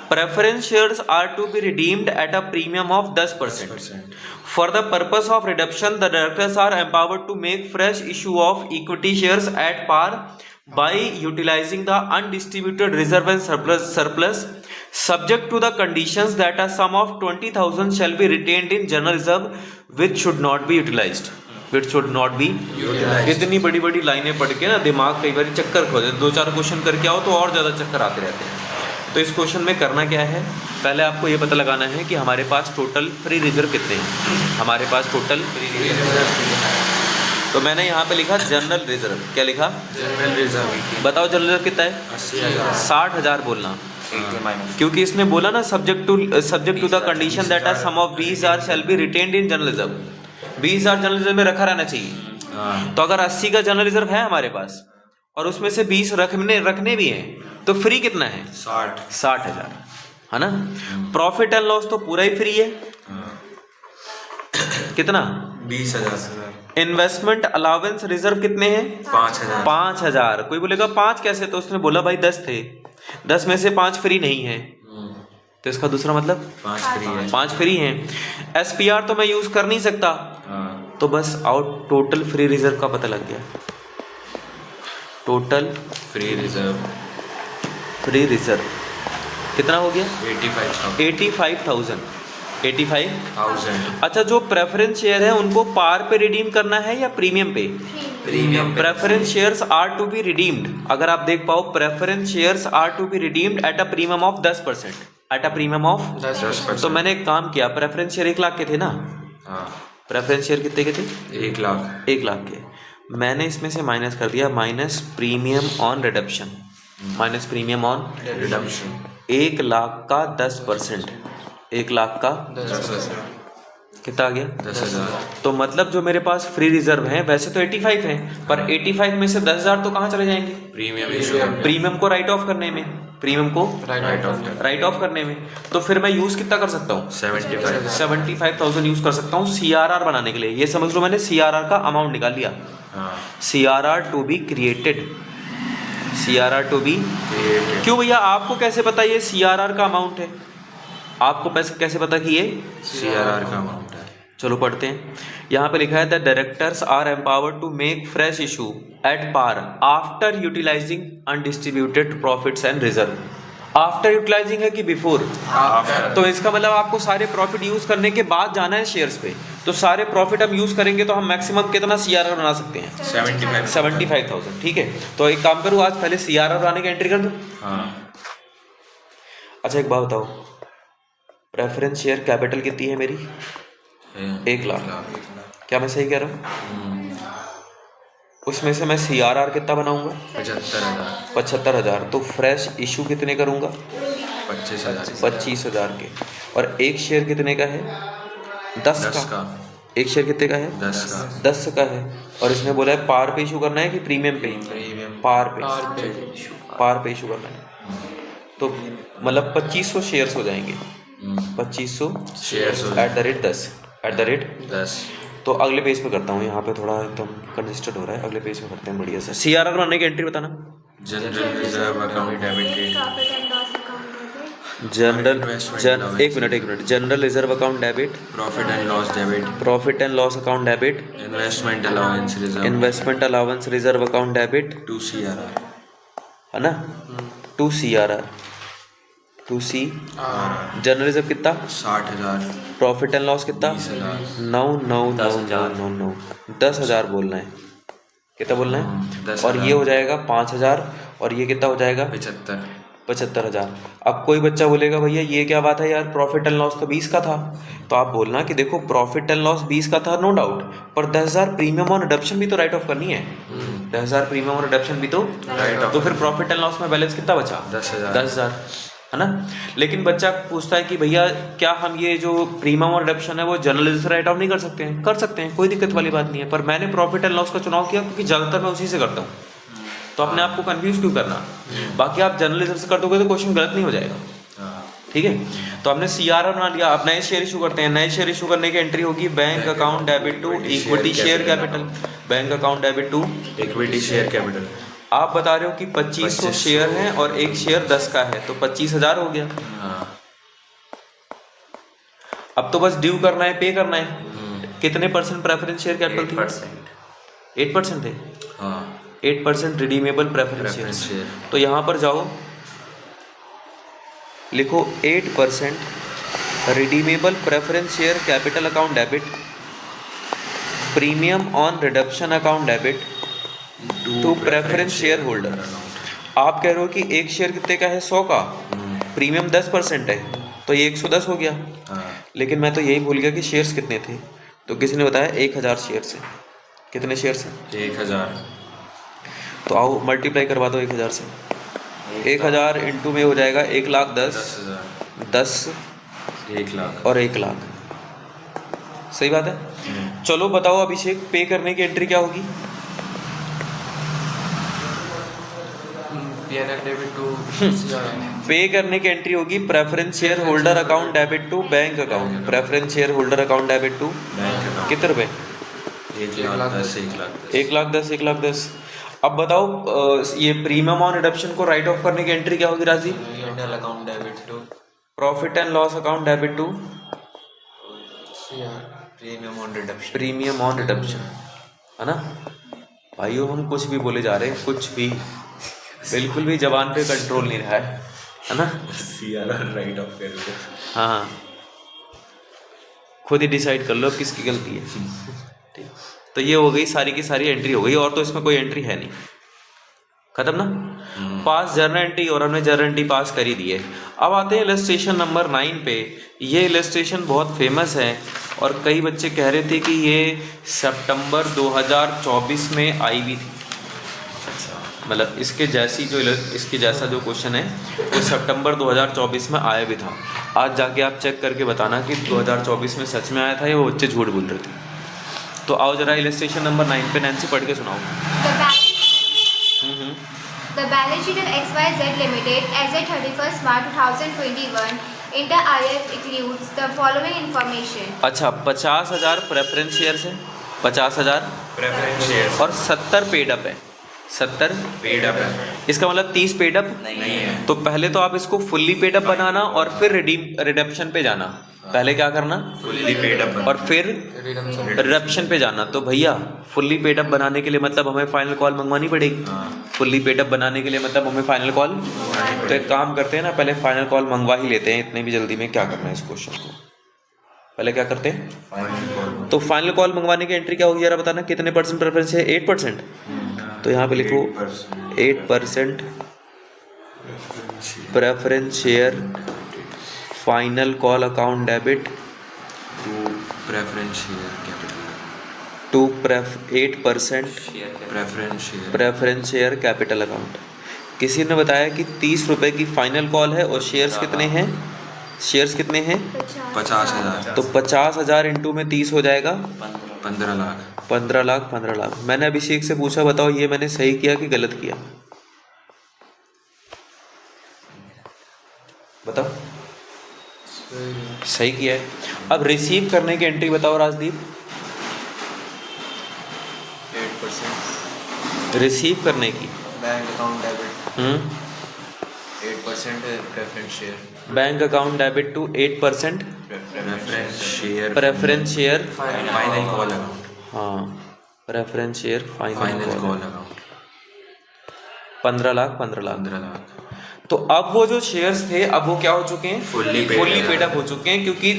Speaker 1: Preference shares are to be redeemed at a premium of 10%। For the purpose of redemption the directors are empowered to make fresh issue of equity shares at par by utilizing the undistributed reserve and surplus subject to the conditions that a sum of 20,000 shall be retained in general reserve which should not be utilized. इतनी बड़ी बड़ी लाइनें पढ़ के ना दिमाग कई बार चक्कर खो जाए। 2-4 क्वेश्चन करके आओ तो और ज़्यादा चक्कर आते रहते हैं। तो इस क्वेश्चन में करना क्या है, पहले आपको ये पता लगाना है कि हमारे पास टोटल फ्री रिजर्व कितने हैं। हमारे पास टोटल फ्री रिजर्व, तो मैंने यहाँ पे लिखा जनरल रिजर्व। क्या लिखा?
Speaker 2: General reserve.
Speaker 1: बताओ जनरल रिजर्व कितना है?
Speaker 2: 80,000।
Speaker 1: 60,000 बोलना, क्योंकि इसने बोला ना subject to the condition that are some of 20,000 shall be retained in general reserve. 20,000 general reserve में रखा रहना चाहिए। तो अगर 80 का जनरल रिजर्व है हमारे पास और उसमें से 20 रखने भी हैं तो फ्री कितना है? 60,000 है ना। प्रॉफिट एंड लॉस तो पूरा ही फ्री है। कितना?
Speaker 2: 20,000।
Speaker 1: इन्वेस्टमेंट अलाउंस रिजर्व कितने हैं?
Speaker 2: 5,000।
Speaker 1: 5,000। कोई बोलेगा 5 कैसे? तो उसने बोला भाई 10 थे, 10 में से 5 फ्री नहीं है, तो इसका दूसरा मतलब
Speaker 2: 5 फ्री है।
Speaker 1: 5 फ्री हैं। एसपीआर तो मैं यूज कर नहीं सकता, तो बस आउट टोटल फ्री रिजर्व का पता लग गया। टोटल
Speaker 2: फ्री रिजर्व
Speaker 1: कितना हो गया?
Speaker 2: 85,000।
Speaker 1: 85,000। अच्छा, जो प्रेफरेंस शेयर है उनको पार पे रिडीम करना है या प्रीमियम पे?
Speaker 2: Premium.
Speaker 1: Preference shares are to be redeemed, अगर आप देख पाओ, preference shares are to be redeemed at a premium of 10%। At a premium of
Speaker 2: 10%।
Speaker 1: तो मैंने एक काम किया, प्रेफरेंस शेयर 1 लाख के थे ना, प्रेफरेंस शेयर कितने के थे?
Speaker 2: 1 लाख।
Speaker 1: 1 लाख के। मैंने इसमें से माइनस कर दिया, minus premium on redemption, minus premium on
Speaker 2: redemption.
Speaker 1: 1 lakh का 10%, 1 लाख का
Speaker 2: 10,000।
Speaker 1: कितना आ गया?
Speaker 2: 10,000।
Speaker 1: तो मतलब जो मेरे पास फ्री रिजर्व है वैसे तो 85 है, पर 85 में से 10,000 तो कहाँ चले जाएंगे?
Speaker 2: Premium issue.
Speaker 1: प्रीमियम को राइट ऑफ करने में, प्रीमियम को
Speaker 2: राइट ऑफ
Speaker 1: करने में। तो फिर मैं यूज कितना कर सकता हूँ? 75,000 यूज कर सकता हूँ CRR बनाने के लिए। ये समझ लो मैंने CRR का अमाउंट निकाल लिया। CRR to be created, CRR to be. क्यों भैया, आपको कैसे पता ये CRR का अमाउंट है? आपको कैसे पता कि ये
Speaker 2: CRR का अमाउंट है?
Speaker 1: चलो पढ़ते हैं। यहाँ पे लिखा है the directors are empowered to make fresh issue at par after utilising undistributed profits and reserve. After utilising है कि बिफोर? तो इसका मतलब आपको सारे प्रॉफिट यूज करने के बाद जाना है शेयर्स पे। तो सारे प्रॉफिट हम यूज करेंगे तो हम मैक्सिमम कितना CRR बना सकते हैं? 75,000। ठीक है, तो एक काम करूँ, आज पहले CRR बनाने की एंट्री कर दूँ। अच्छा एक बात बताओ, प्रेफरेंस शेयर कैपिटल कितनी है मेरी? 1 लाख। क्या मैं सही कह रहा हूँ? उसमें से मैं CRR कितना बनाऊंगा? 75,000। तो फ्रेश इशू कितने करूंगा? 25,000 के। और एक शेयर कितने का है? 10 का। एक शेयर कितने का है? 10 का है। और इसने बोला है पार पे इशू करना है कि प्रीमियम पे? पार पे इशू करना है। तो मतलब 2500 शेयर्स हो जाएंगे। 2500 शेयर्स एट द रेट 10। तो अगले पेज पे करता हूँ, यहाँ पे थोड़ा एकदम कंजेस्टेड हो रहा है, अगले पेज पे करते हैं बढ़िया से। CRR बनाने की एंट्री बताना।
Speaker 2: General reserve account debit.
Speaker 1: एक minute. General reserve account debit.
Speaker 2: Profit and loss account debit.
Speaker 1: Investment allowance reserve account debit.
Speaker 2: 2 CRR
Speaker 1: है ना? 2 CRR। जनरल रिजर्व कितना?
Speaker 2: 60,000।
Speaker 1: प्रॉफिट एंड लॉस कितना? 9 10,000 बोलना है। कितना बोलना है?
Speaker 2: 10,000।
Speaker 1: और ये हो जाएगा 5,000 और ये कितना हो जाएगा? 75,000। अब कोई बच्चा बोलेगा भैया ये क्या बात है यार, प्रॉफिट एंड लॉस तो 20 का था। तो आप बोलना कि देखो प्रॉफिट एंड लॉस 20 का था नो डाउट, पर 10,000 प्रीमियम और रिडम्पशन भी तो राइट ऑफ करनी है। 10,000 प्रीमियम और रिडम्पशन भी तो राइट ऑफ। तो फिर प्रॉफिट एंड लॉस में बैलेंस कितना बचा? 10,000 है ना। लेकिन बच्चा पूछता है कि भैया क्या हम ये जो प्रीमियम और रिडम्पशन है वो जनरल रिजर्व से राइट ऑफ नहीं कर सकते हैं? कर सकते हैं, कोई दिक्कत वाली बात नहीं है। पर मैंने प्रॉफिट एंड लॉस का चुनाव किया क्योंकि ज़्यादातर मैं उसी से करता हूँ। तो अपने आप को कंफ्यूज क्यों करना? बाकी आप जनरल रिजर्व से कर दोगे तो क्वेश्चन गलत नहीं हो जाएगा। ठीक है, तो हमने CRR बना लिया। अब नए शेयर इशू करते हैं। नए शेयर इशू करने की एंट्री होगी bank account debit to equity share capital. Bank account debit to
Speaker 2: equity share capital.
Speaker 1: आप बता रहे हो कि 2500 शेयर हैं और एक शेयर 10 का है, तो 25,000 हो गया।
Speaker 2: हाँ।
Speaker 1: अब तो बस ड्यू करना है, पे करना है। कितने परसेंट प्रेफरेंस शेयर कैपिटल थी? 8% है।
Speaker 2: हाँ
Speaker 1: 8% redeemable preference
Speaker 2: Preference
Speaker 1: share.
Speaker 2: share।
Speaker 1: तो यहाँ पर जाओ, लिखो 8% redeemable preference share capital account debit, premium on reduction account debit to preference share holder. आप कह रहे हो कि एक शेयर कितने का है? 100 का, प्रीमियम 10% है, तो ये 110 हो गया।
Speaker 2: हाँ।
Speaker 1: लेकिन मैं तो यही भूल गया कि शेयर्स कितने थे, तो किसी ने बताया 1000 शेयर से। कितने शेयर से?
Speaker 2: 1000।
Speaker 1: तो आओ मल्टीप्लाई करवा दो 1000 से। 1000 इंटू में हो जाएगा 1,10,000,
Speaker 2: 10,000।
Speaker 1: 10
Speaker 2: 1 लाख।
Speaker 1: और 1 लाख। सही बात है। चलो बताओ अभिषेक, पे करने की एंट्री क्या होगी?
Speaker 5: डेबिट टू
Speaker 1: पे करने की एंट्री होगी preference share holder account debit to bank account. Preference share holder account debit to
Speaker 2: bank account.
Speaker 1: कितने रुपए?
Speaker 2: 1,10,000।
Speaker 1: 1,10,000, 1,10,000। अब बताओ ये प्रीमियम ऑन रिडक्शन को राइट ऑफ करने की एंट्री क्या होगी Rajdeep?
Speaker 5: P&L account debit to
Speaker 1: profit and loss account debit to
Speaker 5: premium on reduction.
Speaker 1: Premium on reduction, है ना भाइयों? हम कुछ भी बोले जा रहे हैं, कुछ भी, बिल्कुल भी जबान पे कंट्रोल नहीं रहा है ना?
Speaker 2: CRR राइट ऑफ कर दो।
Speaker 1: हाँ, खुद ही डिसाइड कर लो किसकी गलती है। ठीक, तो ये हो गई सारी की सारी एंट्री हो गई, और तो इसमें कोई एंट्री है नहीं। खत्म ना? पास जर्नल एंट्री, और हमने जर्नल एंट्री पास कर ही दी है। अब आते हैं इलस्ट्रेशन नंबर 9 पे। ये इलस्ट्रेशन बहुत फेमस है और कई बच्चे कह रहे थे कि ये सितंबर 2024 में आई हुई थी। मतलब इसके जैसा जो क्वेश्चन है वो सितंबर 2024 में आया भी था। आज जाके आप चेक करके बताना कि 2024 में सच में आया था या वो बच्चे झूठ बोल रहे थे। तो आओ जरा इलस्ट्रेशन नंबर 9 पे नैन्सी पढ़ के सुनाओ।
Speaker 3: The balance sheet of XYZ Limited as at 31st March 2021 inter IF includes the following information.
Speaker 1: अच्छा, 50,000 प्रेफरेंस शेयर है, 50,000
Speaker 2: प्रेफरेंस शेयर
Speaker 1: और 70 पेड अप है। 70
Speaker 2: पेड अप है।
Speaker 1: इसका मतलब 30 पेड अप
Speaker 2: नहीं है।
Speaker 1: तो पहले तो आप इसको फुल्ली पेड अप बनाना और फिर रिडम्पशन पे जाना। पहले क्या करना?
Speaker 2: फुल्ली पेड अप
Speaker 1: और फिर रिडम्पशन पे जाना। तो भैया फुल्ली पेड अप बनाने के लिए मतलब हमें फाइनल कॉल मंगवानी पड़ेगी। फुल्ली पेड अप बनाने के लिए मतलब हमें फाइनल कॉल, तो एक काम करते हैं ना, पहले फाइनल कॉल मंगवा ही लेते हैं। इतने भी जल्दी में क्या करना है इस क्वेश्चन को? पहले क्या करते हैं?
Speaker 2: Final call.
Speaker 1: तो फाइनल कॉल मंगवाने की एंट्री क्या होगी जरा बताना? कितने परसेंट प्रेफरेंस है? 8%। तो यहाँ पे लिखो 8% preference share final call account debit
Speaker 2: to preference share capital
Speaker 1: to 8% preference share capital account. किसी ने बताया कि 30 रुपए की फाइनल कॉल है और शेयर्स कितने हैं? शेयर्स कितने हैं?
Speaker 2: 50,000।
Speaker 1: तो 50,000 इंटू में 30 हो जाएगा
Speaker 2: 15 लाख।
Speaker 1: 15 लाख। 15 लाख। मैंने अभिषेक से पूछा, बताओ ये मैंने सही किया कि गलत किया? बताओ। सही किया है। अब रिसीव करने की एंट्री बताओ राजदीप।
Speaker 5: 8%
Speaker 1: रिसीव करने की
Speaker 5: bank account debit 8% preference share.
Speaker 1: Bank account debit to 8% preference share
Speaker 2: final call account.
Speaker 1: हाँ, preference share final
Speaker 2: final
Speaker 1: call
Speaker 2: call account
Speaker 1: 15 lakh. 15 lakh.
Speaker 2: 15 lakh.
Speaker 1: तो अब वो जो शेयर्स थे अब वो क्या हो चुके हैं?
Speaker 2: Fully paid
Speaker 1: पेड अप हो चुके हैं, क्योंकि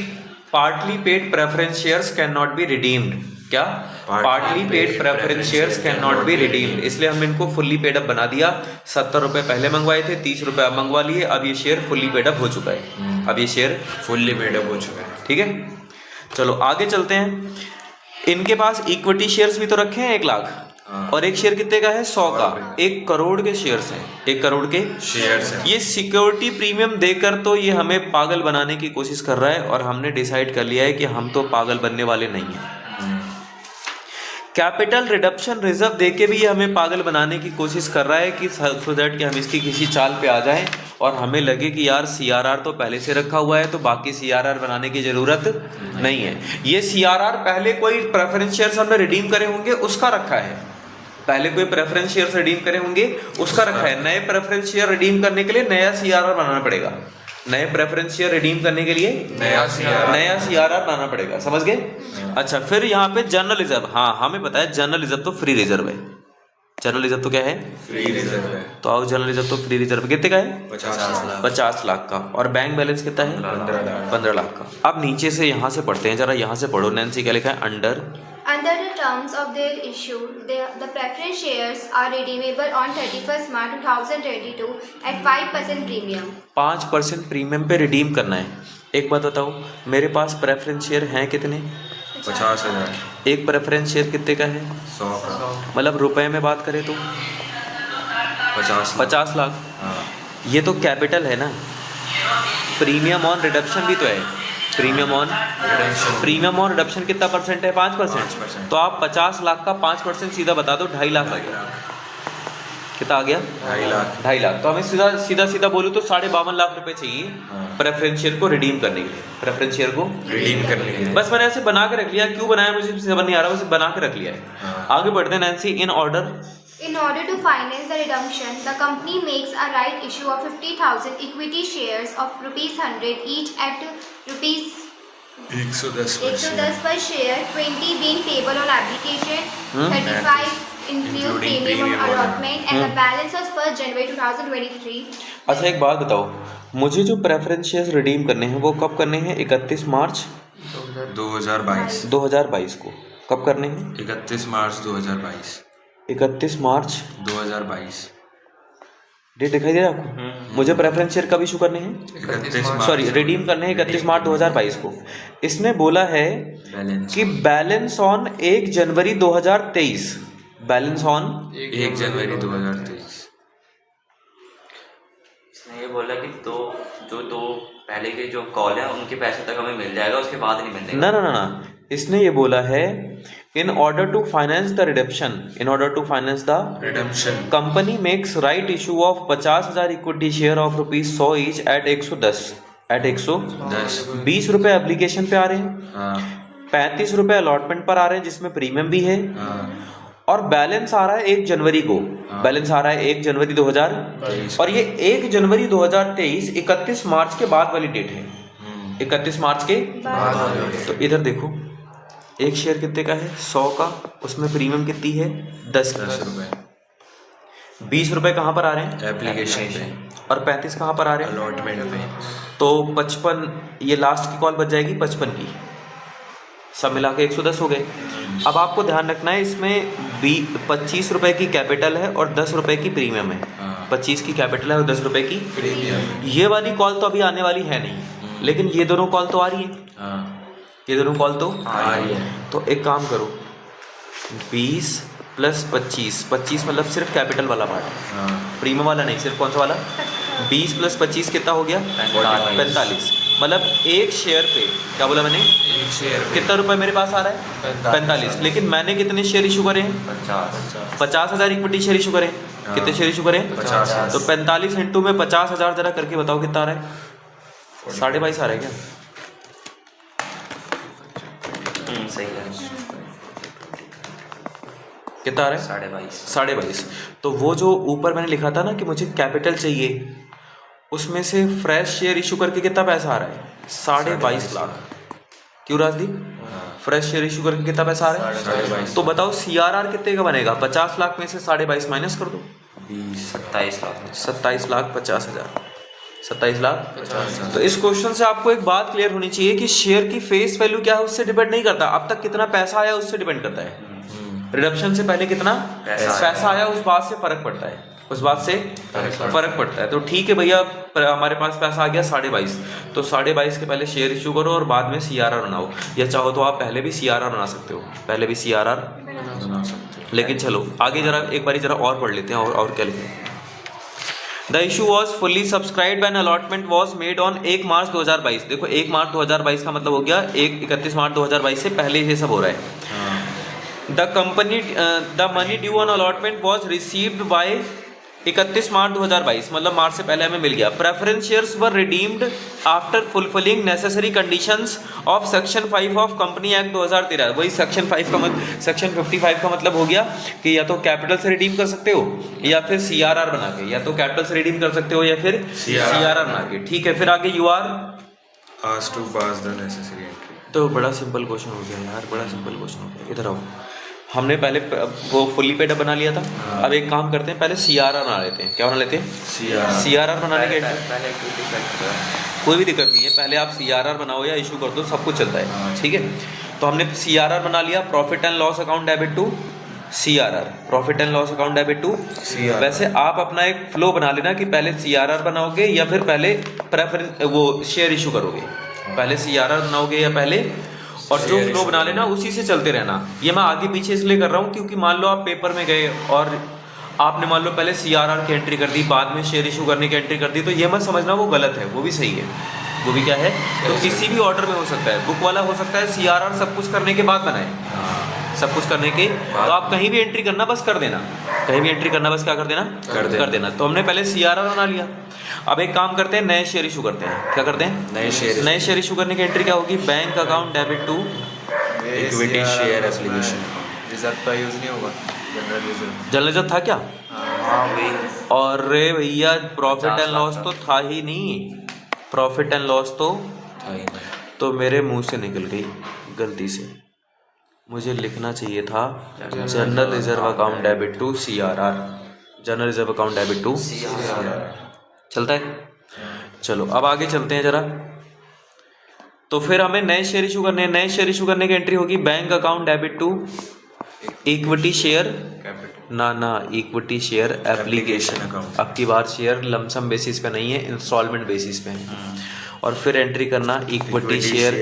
Speaker 1: partly paid preference shares can not be redeemed. क्या? Partly paid preference shares can not be redeemed. इसलिए हम इनको फुल्ली पेड अप बना दिया। 70 रुपए पहले मंगवाए थे, 30 रुपए अब मंगवा लिए। अब ये शेयर फुल्ली पेड अप हो चुका है। अब ये शेयर
Speaker 2: फुल्ली पेड अप हो चुका है।
Speaker 1: ठीक है। चलो आगे चलते हैं। इनके पास इक्विटी शेयर्स भी तो रखे हैं 1 लाख, और एक शेयर कितने का है? 100 का। 1 करोड़ के शेयर्स हैं। 1 करोड़ के
Speaker 2: शेयर्स हैं।
Speaker 1: ये सिक्योरिटी प्रीमियम देकर तो ये हमें पागल बनाने की कोशिश कर रहा है, और हमने डिसाइड कर लिया है कि हम तो पागल बनने वाले नहीं हैं। कैपिटल रिडक्शन रिजर्व देके भी ये हमें पागल बनाने की कोशिश कर रहा है कि सो दैट कि हम इसकी किसी चाल पे आ जाएं और हमें लगे कि यार सीआरआर तो पहले से रखा हुआ है तो बाकी सीआरआर बनाने की ज़रूरत नहीं है। ये सीआरआर पहले कोई प्रेफरेंस शेयर्स हमने रिडीम करे होंगे उसका रखा है, पहले कोई प्रेफरेंस शेयर्स रिडीम करे होंगे उसका रखा है। नए प्रेफरेंस शेयर रिडीम करने के लिए नया सीआरआर बनाना पड़ेगा, नए प्रेफरेंस शेयर रिडीम करने के लिए नया सीआरआर बनाना पड़ेगा, समझ गए? अच्छा, फिर यहाँ पे जनरल रिजर्व, हाँ हमें पता है जनरल रिजर्व तो फ्री रिजर्व है। जनरल रिजर्व तो क्या है?
Speaker 5: फ्री रिजर्व है।
Speaker 1: तो आओ, जनरल रिजर्व तो फ्री रिजर्व कितने का है? 50 लाख का। और बैंक बैलेंस कितना है? 15 लाख का। अब नीचे से यहाँ से पढ़ते हैं, जरा यहाँ से पढ़ो। नैन्सी क्या लिखा है? Under
Speaker 3: Under the terms of their issue, the preference shares are redeemable on 31st March 2022 at 5% premium.
Speaker 1: 5% premium पे रिडीम करना है। एक बात बताओ, मेरे पास प्रेफरेंस शेयर हैं कितने?
Speaker 2: 50,000।
Speaker 1: एक प्रेफरेंस शेयर कितने का है?
Speaker 2: 100 का।
Speaker 1: मतलब रुपए में बात करें तो 50 लाख।
Speaker 2: हाँ।
Speaker 1: ये तो कैपिटल है ना। प्रीमियम ऑन रिडक्शन भी तो है। प्रीमियम ऑन रिडक्शन कितना परसेंट है? 5%। तो आप 50 लाख का 5% सीधा बता दो, 2.5 लाख आ गया। कितना आ गया? 2.5 लाख। तो हमें सीधा बोलूँ तो 52.5 लाख रुपए चाहिए प्रेफरेंस शेयर को रिडीम करने के लिए। प्रेफरेंस शेयर को
Speaker 2: रिडीम करने के लिए
Speaker 1: बस मैंने ऐसे बना के रख लिया। क्यों बनाया मुझे समझ नहीं आ रहा, बस बना के रख लिया है। आगे बढ़ते हैं Nancy.
Speaker 3: In order to finance the redemption, the company makes a right issue of 50,000 equity shares of ₹100 each at rupees
Speaker 2: 110
Speaker 3: per share, 20 being payable on application, 35 include premium allotment, and the balance was 1st January 2023.
Speaker 1: अच्छा, एक बात बताओ, मुझे जो प्रेफरेंस शेयर्स रिडीम करने हैं वो कब करने हैं? 31 मार्च 2022 को। कब करने हैं?
Speaker 2: 31 मार्च 2022।
Speaker 1: 31 मार्च
Speaker 2: 2022।
Speaker 1: डेट दिखाई दे रहा है आपको? मुझे प्रेफरेंस शेयर कब इशू करने हैं? सॉरी, रिडीम करने हैं 31 मार्च 2022 को। इसने बोला है कि balance on 1 January 2023। Balance on
Speaker 2: 1 जनवरी 2023।
Speaker 4: इसने ये बोला कि दो पहले के जो कॉल है उनके पैसे तक हमें मिल जाएगा, उसके बाद नहीं मिलेगा।
Speaker 1: ना, इसने ये बोला है in order to finance the redemption, company makes right issue of 50,000 equity share of ₹100 each at 110 20 रुपए एप्लीकेशन पे आ रहे हैं, 35 रुपए अलॉटमेंट पर आ रहे हैं जिसमें प्रीमियम भी है, और बैलेंस आ रहा है 1 जनवरी को। बैलेंस आ रहा है 1 जनवरी 2023 और ये 1 जनवरी 2023 31 मार्च के बाद वाली डेट है। 31 मार्च के बाद। तो इधर देखो, एक शेयर कितने का है? 100 का। उसमें प्रीमियम कितनी है? 10
Speaker 2: रुपए।
Speaker 1: 20 रुपए कहाँ पर आ रहे हैं?
Speaker 2: एप्लीकेशन पे।
Speaker 1: और 35 कहाँ पर आ रहे हैं?
Speaker 2: अलॉटमेंट पे।
Speaker 1: तो 55, ये लास्ट की कॉल बच जाएगी 55 की, सब मिला के 110 हो गए। अब आपको ध्यान रखना है, इसमें 25 रुपए की कैपिटल है और 10 रुपए की प्रीमियम है। 25 की कैपिटल है और 10 रुपए की प्रीमियम। ये वाली कॉल तो अभी आने वाली है नहीं, लेकिन ये दोनों कॉल तो आ रही है। ये दोनों कॉल तो आ रही है। तो एक काम करो, 20 + 25 मतलब सिर्फ कैपिटल वाला पार्ट है, प्रीमियम वाला नहीं, सिर्फ कौन सा वाला? 20 + 25 कितना हो गया? 45। मतलब एक शेयर पे, क्या बोला मैंने?
Speaker 2: एक शेयर
Speaker 1: कितना रुपए मेरे पास आ रहा है? 45। लेकिन मैंने कितने शेयर इशू करे हैं? 50,000 इक्विटी शेयर इशू करें। कितने शेयर इशू करें? 50। तो 45 इंटू में 50,000 जरा करके बताओ कितना आ रहा है? 22.5 आ रहा है क्या?
Speaker 4: सही है।
Speaker 1: कितना आ रहा है? 22.5। तो वो जो ऊपर मैंने लिखा था ना कि मुझे कैपिटल चाहिए, उसमें से फ्रेश शेयर इशू करके कितना पैसा आ रहा है? 22.5 लाख। क्यों राजदीप? फ्रेश शेयर इशू करके कितना पैसा आ रहा है? 22.5। तो बताओ सीआरआर कितने का बनेगा? 50 लाख में से 22.5 माइनस कर दो,
Speaker 4: 27 लाख।
Speaker 1: 27,50,000। 27,50,000। तो इस क्वेश्चन से आपको एक बात क्लियर होनी चाहिए कि शेयर की फेस वैल्यू क्या है उससे डिपेंड नहीं करता, अब तक कितना पैसा आया उससे डिपेंड करता है। रिडम्पशन से पहले कितना पैसा आया उस बात से फर्क पड़ता है, उस बात से फर्क पड़ता है। तो ठीक है भैया, हमारे पास पैसा आ गया 22.5, तो 22.5 के पहले शेयर इशू करो और बाद में सीआरआर बनाओ, या चाहो तो आप पहले भी सीआरआर बना सकते हो, पहले भी सीआरआर बना सकते हो। लेकिन चलो आगे जरा एक बारी जरा और पढ़ लेते हैं। और क्या लिखें? The issue was fully subscribed and allotment was made on 1 मार्च 2022। देखो 1 मार्च 2022 का मतलब हो गया 31 मार्च 2022 से पहले ये सब हो रहा है। The money due on allotment was received by 31 March 2022, मतलब मार्च से पहले हमें मिल गया। Preference shares were redeemed after fulfilling necessary conditions of section 5 of company act 2013। वही सेक्शन 55 का मतलब हो गया कि या तो कैपिटल से रिडीम कर सकते हो या फिर सीआरआर बना के, या तो कैपिटल से रिडीम कर सकते हो या फिर सीआरआर बना के। ठीक है, फिर आगे you are
Speaker 2: asked to pass the necessary entry।
Speaker 1: तो बड़ा सिंपल क्वेश्चन हो गया यार, बड़ा सिंपल क्वेश्चन हो गया। इधर आओ, हमने पहले वो फुली पेड बना लिया था। अब एक काम करते हैं, पहले सीआरआर बना लेते हैं। क्या बना लेते हैं? सीआरआर बनाने के
Speaker 4: पहले एक्टिविटी फैक्टर
Speaker 1: कोई भी दिक्कत नहीं है, पहले आप सीआरआर बनाओ या इशू कर दो, सब कुछ चलता है। ठीक है, तो हमने सीआरआर बना लिया, profit and loss account debit to CRR, profit and loss account debit to CRR. वैसे आप अपना एक फ्लो बना लेना कि पहले सीआरआर बनाओगे या फिर पहले प्रेफरेंस वो शेयर इशू करोगे, पहले सीआरआर बनाओगे या पहले, और जो फ्लो बना लेना उसी से चलते रहना। ये मैं आगे पीछे इसलिए कर रहा हूँ क्योंकि मान लो आप पेपर में गए और आपने मान लो पहले सीआरआर की एंट्री कर दी, बाद में शेयर इशू करने की एंट्री कर दी, तो ये मत समझना वो गलत है, वो भी सही है। वो भी क्या है, तो किसी भी ऑर्डर में हो सकता है। बुक वाला हो सकता है सीआरआर सब कुछ करने के बाद बनाए, सब कुछ करने के, तो आप कहीं भी एंट्री करना बस कर देना, कहीं भी एंट्री करना बस क्या कर देना, कर देना। तो हमने पहले सीआरआर बना लिया। अब एक काम करते हैं, नए शेयर इशू करते हैं। क्या करते हैं? नए शेयर इशू करने की एंट्री क्या होगी? Bank account debit to
Speaker 2: equity share application.
Speaker 5: Reserve का यूज़ नहीं होगा, जनरल रिजर्व।
Speaker 1: जनरल रिजर्व था क्या?
Speaker 4: हाँ वही
Speaker 1: और रे भैया प्रॉफिट एंड लॉस तो था ही नहीं, प्रॉफिट एंड लॉस तो मेरे मुंह से निकल गई गलती से। मुझे लिखना चाहिए था general reserve account debit to CRR, general reserve account debit to चलता है। चलो अब आगे चलते हैं जरा। तो फिर हमें नए शेयर इशू करने हैं। नए शेयर इशू करने की एंट्री होगी bank account debit to equity share ना इक्विटी शेयर एप्लीकेशन अकाउंट। अब की बार शेयर लमसम बेसिस पे नहीं है, इंस्टॉलमेंट बेसिस पे है। और फिर एंट्री करना equity share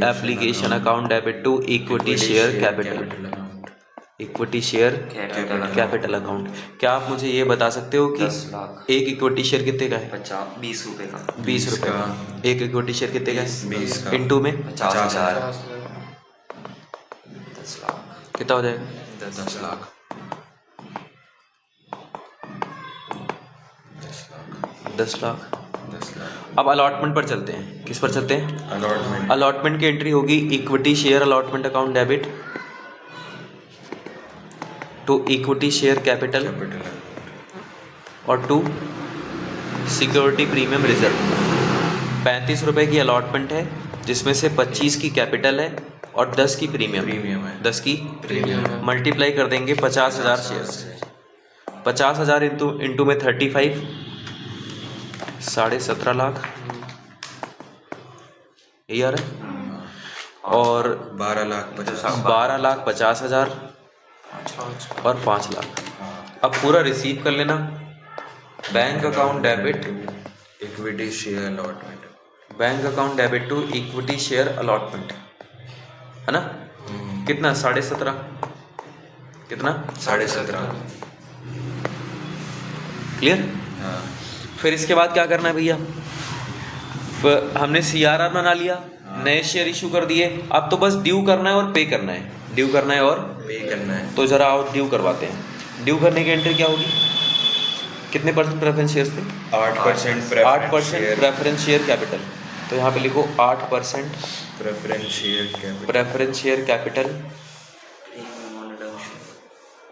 Speaker 1: application account debit to equity share capital, equity share capital account. क्या आप मुझे ये बता सकते हो कि
Speaker 4: 10 लाख
Speaker 1: एक इक्विटी शेयर कितने का है?
Speaker 4: 20 रुपए का,
Speaker 1: 20 रुपए का एक इक्विटी शेयर कितने का है?
Speaker 2: 20 का।
Speaker 1: इंटू में
Speaker 4: 50,000 10 लाख
Speaker 1: कितना हो जाएगा?
Speaker 2: 10 लाख
Speaker 1: 10 लाख। अब अलॉटमेंट पर चलते हैं। किस पर चलते हैं?
Speaker 2: अलॉटमेंट।
Speaker 1: अलॉटमेंट की एंट्री होगी equity share allotment account debit to equity share capital और टू सिक्योरिटी प्रीमियम रिजर्व। 35 रुपए की अलॉटमेंट है जिसमें से 25 की कैपिटल है और 10 की प्रीमियम
Speaker 2: है।
Speaker 1: 10 की प्रीमियम मल्टीप्लाई कर देंगे 50,000 शेयर्स। 50,000 इंटू में 35 17.5 लाख ये आ रहा है। और 12,50,000 और 5 लाख। अब पूरा रिसीव कर लेना। Bank account debit
Speaker 2: equity share allotment,
Speaker 1: bank account debit to equity share allotment है ना। कितना? 17.5 कितना?
Speaker 2: 17.5।
Speaker 1: क्लियर।
Speaker 2: हाँ।
Speaker 1: फिर इसके बाद क्या करना है भैया? हमने सीआरआर बना लिया, नए शेयर इशू कर दिए। अब तो बस ड्यू करना है और पे करना है, ड्यू करना है और
Speaker 2: पे करना है।
Speaker 1: तो जरा और ड्यू करवाते हैं। ड्यू करने की एंट्री क्या होगी? कितने परसेंट प्रेफरेंस शेयर्स थे?
Speaker 2: 8%
Speaker 1: 8% प्रेफरेंस शेयर कैपिटल। तो यहाँ पे लिखो 8%
Speaker 2: preference share capital
Speaker 1: preference share capital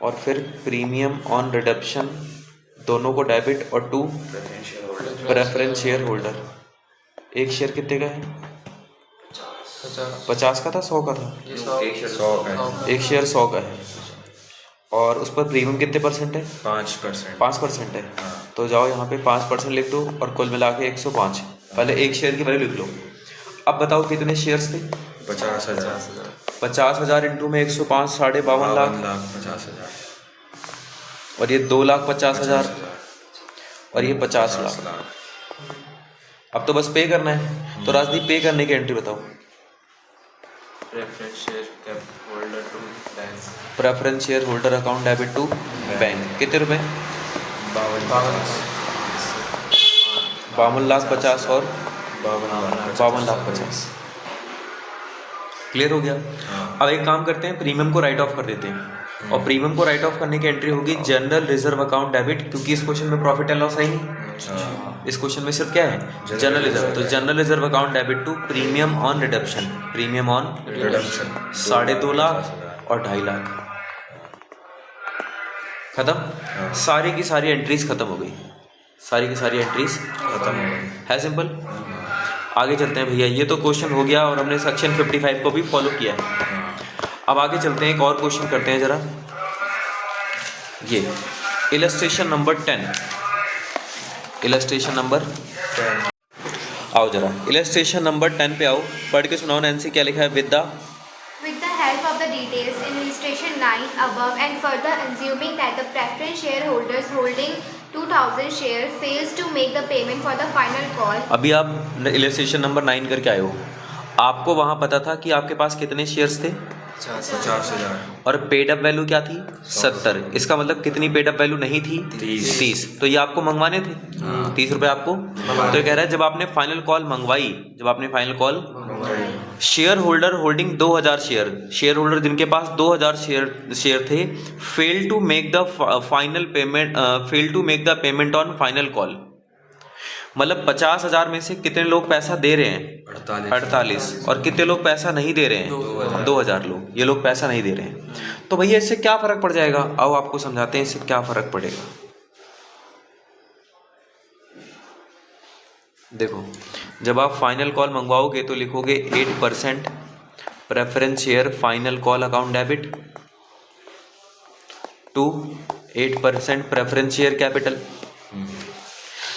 Speaker 1: और फिर प्रीमियम ऑन रिडम्पशन, दोनों को डेबिट और टू प्रेफरेंस शेयर होल्डर। एक शेयर कितने का है? 50 का था, 100 का था?
Speaker 2: 100 का।
Speaker 1: एक शेयर 100 का है और उस पर प्रीमियम कितने परसेंट है?
Speaker 2: 5%।
Speaker 1: 5% है। तो जाओ यहाँ पे 5% लिख दो और कुल मिला के 105। पहले एक शेयर की वैल्यू लिख लो। अब बताओ कितने शेयर्स थे?
Speaker 2: 50,000।
Speaker 1: 50,000 इंटू में 105 52 लाख
Speaker 2: 50,000
Speaker 1: और ये 2,50,000 और ये 50 लाख। अब तो बस पे करना है। तो राजदीप पे करने की एंट्री बताओ।
Speaker 5: Preference share cap holder to bank,
Speaker 1: preference share holder account debit to bank. कितने रुपए? 52 लाख 50 और 52 लाख 50। क्लियर हो गया। अब एक काम करते हैं, प्रीमियम को राइट ऑफ कर देते हैं, और प्रीमियम को राइट ऑफ करने की एंट्री होगी जनरल रिजर्व अकाउंट डेबिट, क्योंकि इस क्वेश्चन में प्रॉफिट एंड लॉस है ही नहीं, इस क्वेश्चन में सिर्फ क्या है, जनरल रिजर्व। तो general reserve account debit to premium on redemption, premium on
Speaker 5: redemption
Speaker 1: 2.5 lakh और 2.5 लाख, खत्म। सारी की सारी एंट्रीज खत्म हो गई, सारी की सारी एंट्रीज
Speaker 5: खत्म हो गई।
Speaker 1: है सिंपल। आगे चलते हैं भैया, ये तो क्वेश्चन हो गया और हमने सेक्शन 55 को भी फॉलो किया है। अब आगे चलते हैं, एक और क्वेश्चन करते हैं जरा। ये इलस्ट्रेशन नंबर 10, इलस्ट्रेशन नंबर
Speaker 5: 10
Speaker 1: आओ जरा, इलस्ट्रेशन नंबर 10 पे आओ, पढ़ के सुनाओ नैन्सी, क्या लिखा है।
Speaker 3: With the help of the details in illustration 9 above and further assuming that the preference shareholders holding 2000 share fails to make the payment for the final call.
Speaker 1: अभी आप इलस्ट्रेशन नंबर 9 करके आए हो, आपको वहाँ पता था कि आपके पास कितने शेयर्स थे
Speaker 5: 50,000
Speaker 1: और पेड अप वैल्यू क्या थी 70। इसका मतलब कितनी पेड अप वैल्यू नहीं थी 30। तो ये आपको मंगवाने थे 30 रुपए आपको। तो ये कह रहा है जब आपने फाइनल कॉल मंगवाई, जब आपने final call, share holder holding 2000 share, share holder जिनके पास 2000 शेयर थे, fail to make the final payment, fail to make the payment on final call. मतलब 50,000 में से कितने लोग पैसा दे रहे हैं 48, और कितने लोग पैसा नहीं दे रहे हैं 2000 लोग, ये लोग पैसा नहीं दे रहे हैं। तो भैया इससे क्या फर्क पड़ जाएगा, आओ आपको समझाते हैं इससे क्या फर्क पड़ेगा। देखो, जब आप फाइनल कॉल मंगवाओगे तो लिखोगे 8% preference share final call account debit to 8% preference share capital.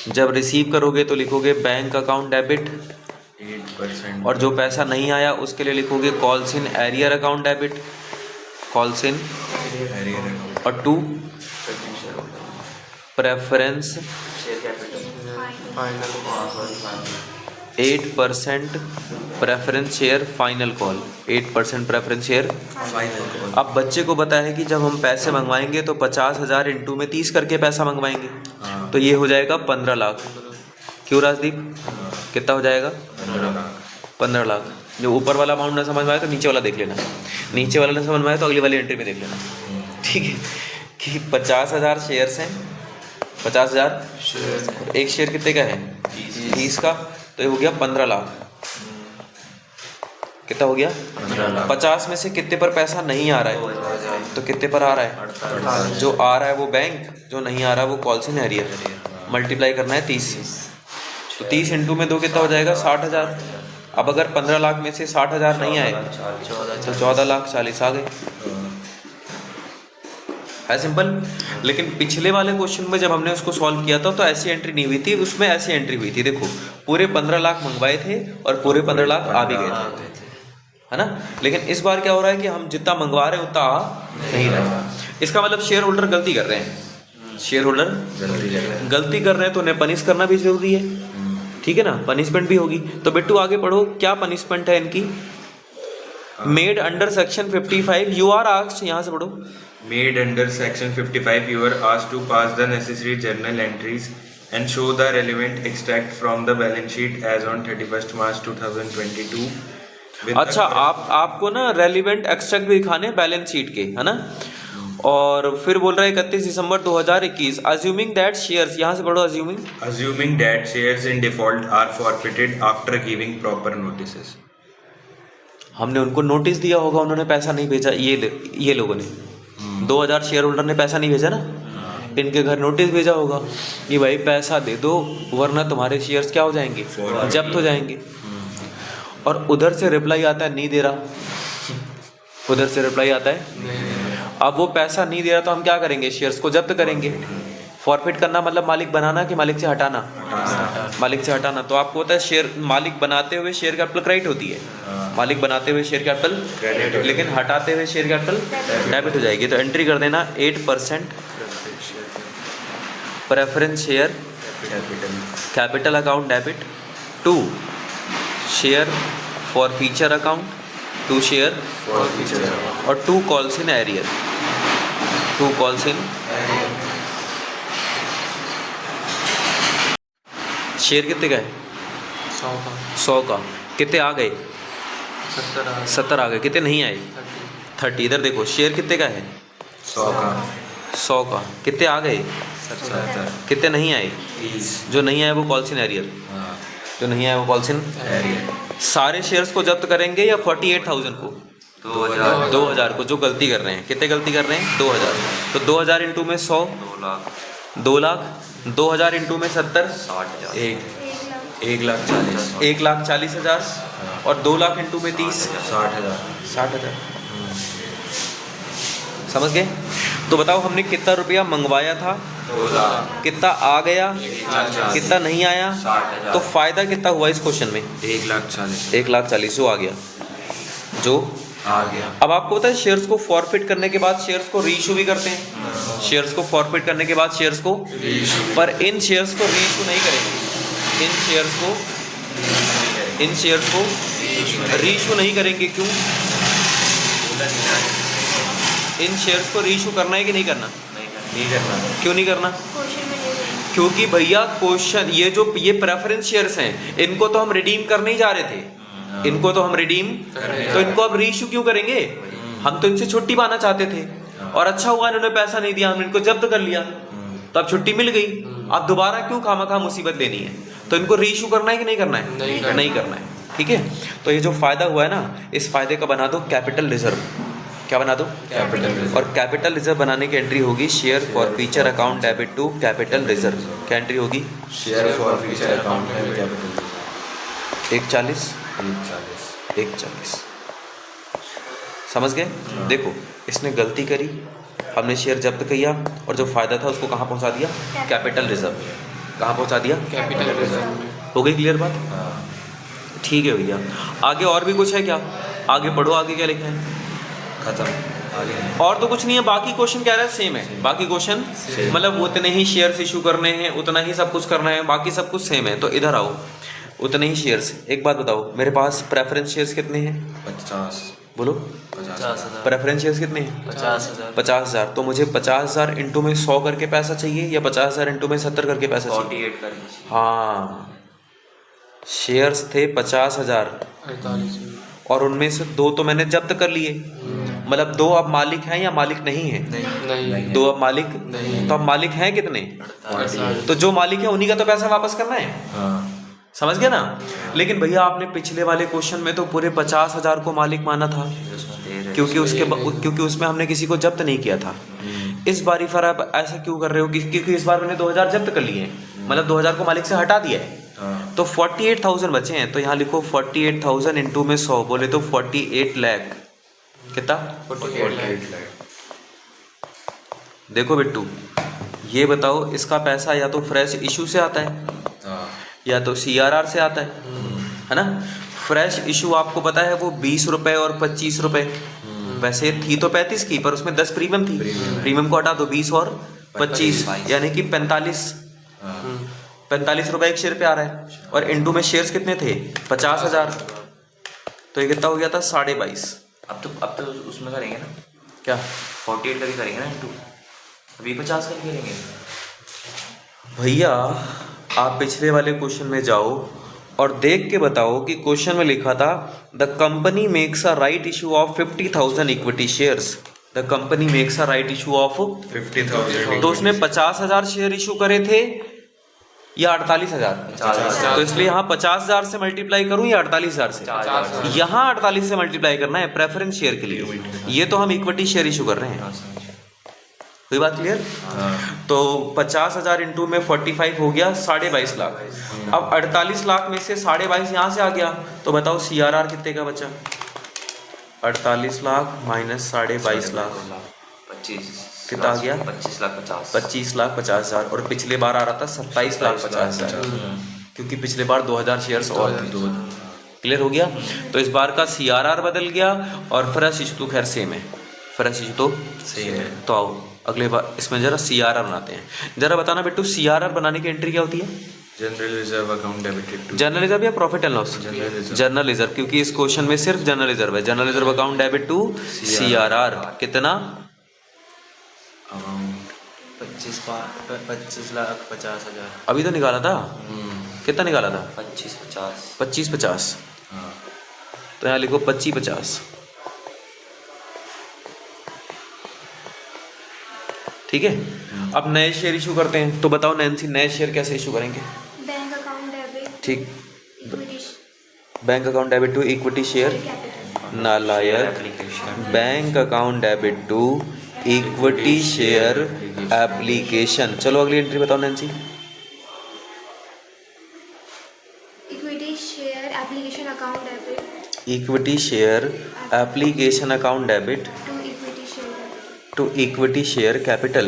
Speaker 1: जब रिसीव करोगे तो लिखोगे बैंक अकाउंट डेबिट,
Speaker 5: 8%
Speaker 1: और जो पैसा नहीं आया उसके लिए लिखोगे calls in arrear account debit, calls in, और to preference 8% preference share final call, 8% preference share. अब बच्चे को पता है कि जब हम पैसे मंगवाएंगे तो 50,000 इंटू में 30 करके पैसा मंगवाएंगे, तो ये हो जाएगा 15 लाख। क्यों राजदीप, कितना हो जाएगा 15 लाख। जो ऊपर वाला अमाउंट ना समझ में आए तो नीचे वाला देख लेना, नीचे वाला ना समझ में आए तो अगली वाली एंट्री में देख लेना, ठीक है। कि 50,000 शेयर्स हैं, 50,000, एक शेयर कितने का है 30 का, तो ये हो गया 15 लाख। कितना हो गया 50 में से कितने पर पैसा नहीं आ रहा है, तो कितने पर आ रहा है, जो आ रहा है वो बैंक, जो नहीं आ रहा है वो कॉल्स इन एरियर। मल्टीप्लाई करना है 30 से, तो 30 इंटू में 2 कितना हो जाएगा 60,000। अब अगर 15 लाख में से 60,000 नहीं आए तो 14,40,000 आ गए, है सिंपल। लेकिन पिछले वाले क्वेश्चन में जब हमने उसको सॉल्व किया था तो ऐसी एंट्री नहीं हुई थी, उसमें ऐसी एंट्री हुई थी। देखो, पूरे 15 लाख मंगवाए थे और पूरे 15 लाख आ भी गए थे, है ना। लेकिन इस बार क्या हो रहा है कि हम जितना मंगवा रहे हैं उतना आ नहीं रहा। इसका मतलब शेयर होल्डर गलती कर रहे हैं, शेयर होल्डर गलती कर रहे हैं, तो उन्हें पनिश करना भी जरूरी है, ठीक है ना, पनिशमेंट भी होगी। तो बेटू आगे पढ़ो, क्या पनिशमेंट है इनकी। Made under section 55 you are asked, यहाँ से पढ़ो।
Speaker 2: Made under section 55, you are asked to pass the necessary journal entries and show the relevant extract from the balance sheet as on 31st March 2022.
Speaker 1: अच्छा, आपको ना रेलिवेंट एक्सट्रैक्ट भी दिखाने बैलेंस शीट के, है ना। और फिर बोल रहा है 31 दिसंबर 2021, अज्यूमिंग दैट शेयर्स, यहाँ से पढ़ो
Speaker 2: assuming that shares in default are forfeited after giving proper notices.
Speaker 1: हमने उनको नोटिस दिया होगा, उन्होंने पैसा नहीं भेजा, ये लोगों ने 2000 शेयर होल्डर ने पैसा नहीं भेजा ना, इनके घर नोटिस भेजा होगा कि भाई पैसा दे दो वरना तुम्हारे शेयर्स क्या हो जाएंगे, जब्त हो जाएंगे। और उधर से रिप्लाई आता है नहीं दे रहा, उधर से रिप्लाई आता है। अब वो पैसा नहीं दे रहा तो हम क्या करेंगे, शेयर्स को जब्त करेंगे। फॉरफिट करना मतलब मालिक बनाना कि मालिक से हटाना, मालिक से हटाना। तो आपको होता है शेयर मालिक बनाते हुए शेयर कैपिटल क्रेडिट होती है, मालिक बनाते हुए शेयर कैपिटल, लेकिन हटाते हुए शेयर कैपिटल डेबिट हो जाएगी। तो एंट्री कर देना 8% preference share capital account debit to share forfeiture account, to share और 2 calls in arrear, 2 calls in. Share कितने का है 100 का, कितने आ गए 70 आ गए। कितने नहीं आए? 30। इधर देखो शेयर कितने का है?
Speaker 5: 100 का
Speaker 1: 100 का। कितने आ गए?
Speaker 5: 70
Speaker 1: कितने नहीं आए?
Speaker 5: 30
Speaker 1: जो नहीं आए वो कॉल्सिन एरियर,
Speaker 5: हाँ
Speaker 1: जो नहीं आए वो कॉल्सिन।
Speaker 5: एरियर
Speaker 1: सारे शेयर्स को जब्त करेंगे या 48,000 को?
Speaker 4: 2000
Speaker 1: 2000 को। जो गलती कर रहे हैं, कितने गलती कर रहे हैं? 2000। तो 2000 इंटू में 100
Speaker 4: 2 लाख
Speaker 1: 2 लाख, 2000 इंटू में 70
Speaker 4: 60,000
Speaker 5: 1,40,000
Speaker 1: 1,40,000 और 2 लाख इंटू में 30
Speaker 5: 60,000
Speaker 1: 60,000। समझ गए? तो बताओ हमने कितना रुपया मंगवाया था,
Speaker 5: 2 लाख
Speaker 1: कितना आ गया,
Speaker 5: 1,40,000
Speaker 1: कितना नहीं आया,
Speaker 4: 60,000
Speaker 1: तो फायदा कितना हुआ इस क्वेश्चन में?
Speaker 5: 1,40,000
Speaker 1: 1,40,000 जो आ गया, जो
Speaker 5: आ गया।
Speaker 1: अब आपको पता है शेयर्स को फॉरफिट करने के बाद शेयर्स को रीइशू भी करते हैं। शेयर्स को फॉरफिट करने के बाद शेयर्स को, पर इन शेयर्स को रीइशू नहीं करेंगे। इन शेयर्स को रीइशू नहीं करेंगे। क्यों? इन शेयर्स को रीइशू करना है कि नहीं करना?
Speaker 5: नहीं करना।
Speaker 1: क्यों नहीं करना?
Speaker 3: क्वेश्चन में नहीं।
Speaker 1: क्योंकि भैया क्वेश्चन ये प्रेफरेंस शेयर्स हैं, इनको तो हम रिडीम करने ही जा रहे थे। इनको तो हम रिडीम, तो इनको अब रीइशू क्यों करेंगे? हम तो इनसे छुट्टी पाना चाहते थे और अच्छा हुआ इन्होंने पैसा नहीं दिया, हमने इनको जब्त कर लिया, तो अब छुट्टी मिल गई। अब दोबारा क्यों खामखा मुसीबत लेनी है? तो इनको रीइशू करना है कि नहीं करना है? नहीं करना है। ठीक है, तो ये जो फायदा हुआ है ना, इस फायदे का बना दो कैपिटल रिजर्व। क्या बना दो?
Speaker 5: Capital reserve.
Speaker 1: और कैपिटल रिजर्व बनाने की एंट्री होगी share forfeiture account debit to capital reserve. क्या एंट्री होगी?
Speaker 5: शेयर फॉर फ्यूचर अकाउंट में कैपिटल
Speaker 1: 140
Speaker 5: 1,40,000
Speaker 1: 140। समझ गए? देखो इसने गलती करी, हमने शेयर जब्त किया और जो फायदा था उसको कहाँ पहुँचा दिया? Capital reserve. कहाँ पहुँचा दिया?
Speaker 3: Capital reserve.
Speaker 1: हो गई क्लियर बात?
Speaker 5: हाँ
Speaker 1: ठीक है भैया। आगे और भी कुछ है क्या? आगे बढ़ो, आगे क्या लिखा है?
Speaker 5: खत्म, आगे नहीं।
Speaker 1: और तो कुछ नहीं है। बाकी क्वेश्चन क्या है? सेम है। बाकी क्वेश्चन मतलब उतने ही शेयर्स इशू करने हैं, उतना ही सब कुछ करना है, बाकी सब कुछ सेम है। तो इधर आओ, उतने ही शेयर्स। एक बात बताओ, मेरे पास प्रेफरेंस शेयर्स कितने हैं?
Speaker 5: 50
Speaker 1: बोलो।
Speaker 5: 50,000
Speaker 1: प्रेफरेंस शेयर्स कितने हैं?
Speaker 5: 50,000
Speaker 1: 50,000। तो मुझे 50,000 इंटू में 100 करके पैसा चाहिए या 50,000 इंटू में 70 करके पैसा चाहिए?
Speaker 4: 48 कर लीजिए।
Speaker 1: हाँ, शेयर्स थे 50,000 और उनमें से 2 तो मैंने जब्त कर लिए। मतलब 2 अब मालिक हैं या मालिक नहीं है?
Speaker 5: नहीं
Speaker 1: 2 अब मालिक
Speaker 5: नहीं।
Speaker 1: तो अब मालिक हैं कितने?
Speaker 5: 48
Speaker 1: तो जो मालिक है उन्हीं का तो पैसा वापस करना है।
Speaker 5: हाँ
Speaker 1: समझ गया ना? लेकिन भैया आपने पिछले वाले क्वेश्चन में तो पूरे 50,000 को मालिक माना था,
Speaker 4: उसमें दे रहे
Speaker 1: क्योंकि उसमें हमने किसी को जब्त नहीं किया था। इस बारी फिर आप ऐसा क्यों कर रहे हो? क्योंकि इस बार मैंने 2,000 जब्त कर लिए हैं, मतलब 2,000 को मालिक से हटा दिया है।
Speaker 5: हाँ
Speaker 1: तो 48,000 बचे हैं। तो यहाँ लिखो 48,000 इंटू में 100, बोले तो 48 लाख। कितना?
Speaker 5: 48 लाख।
Speaker 1: देखो बिट्टू, ये बताओ इसका पैसा या तो फ्रेश इशू से आता है
Speaker 5: हाँ
Speaker 1: या तो CRR से आता है ना? फ्रेश इशू आपको पता है वो 20 रुपए और 25 रुपए, वैसे थी तो 35 की, पर उसमें 10 प्रीमियम थी। प्रीमियम को हटा दो, 20 और 25 यानी कि 45 रुपए एक शेयर पे आ रहा है। और इंटू में शेयर्स कितने थे? 50,000। तो ये कितना हो गया था? 22.5।
Speaker 4: अब तो उसमें करेंगे ना,
Speaker 1: क्या?
Speaker 4: 48 का भी करेंगे ना इंटू, अभी 50 का करेंगे।
Speaker 1: भैया आप पिछले वाले क्वेश्चन में जाओ और देख के बताओ कि क्वेश्चन में लिखा था the company makes a right issue of 50,000 equity shares. The company makes a right issue of
Speaker 5: 50,000
Speaker 1: तो उसने 50,000 शेयर इशू करे थे या 48,000?
Speaker 4: 50,000।
Speaker 1: तो इसलिए यहाँ 50,000 से मल्टीप्लाई करूँ या 48,000 से?
Speaker 4: 50,000।
Speaker 1: यहाँ 48 से मल्टीप्लाई करना है प्रेफरेंस शेयर के लिए। ये तो हम इक्विटी शेयर इशू कर रहे हैं। कोई बात क्लियर? तो 50,000 इंटू में 45 हो गया 22.5 लाख। अब 48 लाख में से 22.5 यहाँ से आ गया, तो बताओ CRR कितने का बचा? 48 लाख माइनस 22.5 लाख
Speaker 4: 25
Speaker 1: कितना आ गया?
Speaker 4: 25 लाख 50।
Speaker 1: 25,50,000। और पिछले बार आ रहा था 27,50,000, क्योंकि पिछले बार 2,000 शेयर्स और थे। क्लियर हो गया? तो इस बार का CRR बदल गया और फ्रेश इशू तो खैर सेम है। फ्रेश इशू तो
Speaker 5: सेम है।
Speaker 1: तो आओ अगले बार इसमें जरा CRR बनाते हैं। जरा बताना बेटू, CRR बनाने की एंट्री क्या होती है?
Speaker 5: General reserve account debited to
Speaker 1: general reserve या profit and loss?
Speaker 5: General reserve.
Speaker 1: General reserve, क्योंकि इस क्वेश्चन में सिर्फ जनरल रिजर्व है। General reserve account debit to CRR कितना?
Speaker 5: अमाउंट
Speaker 6: 25 लाख 50,000।
Speaker 1: अभी तो निकाला था। कितना निकाला था?
Speaker 4: 25 50।
Speaker 1: 25-50।
Speaker 5: हाँ
Speaker 1: तो तो यहाँ लिखो 25-50। ठीक है, अब नए शेयर इशू करते हैं। तो बताओ नैन्सी, नए शेयर कैसे इशू करेंगे?
Speaker 3: बैंक अकाउंट डेबिट
Speaker 1: ठीक,
Speaker 3: equity
Speaker 1: bank account debit to equity share,
Speaker 3: capital.
Speaker 1: नालायक।
Speaker 4: Application
Speaker 1: bank account debit to equity share application. चलो अगली एंट्री बताओ Nancy.
Speaker 3: Equity share application account debit
Speaker 1: equity share application account debit
Speaker 3: to equity share capital.
Speaker 1: To equity share capital,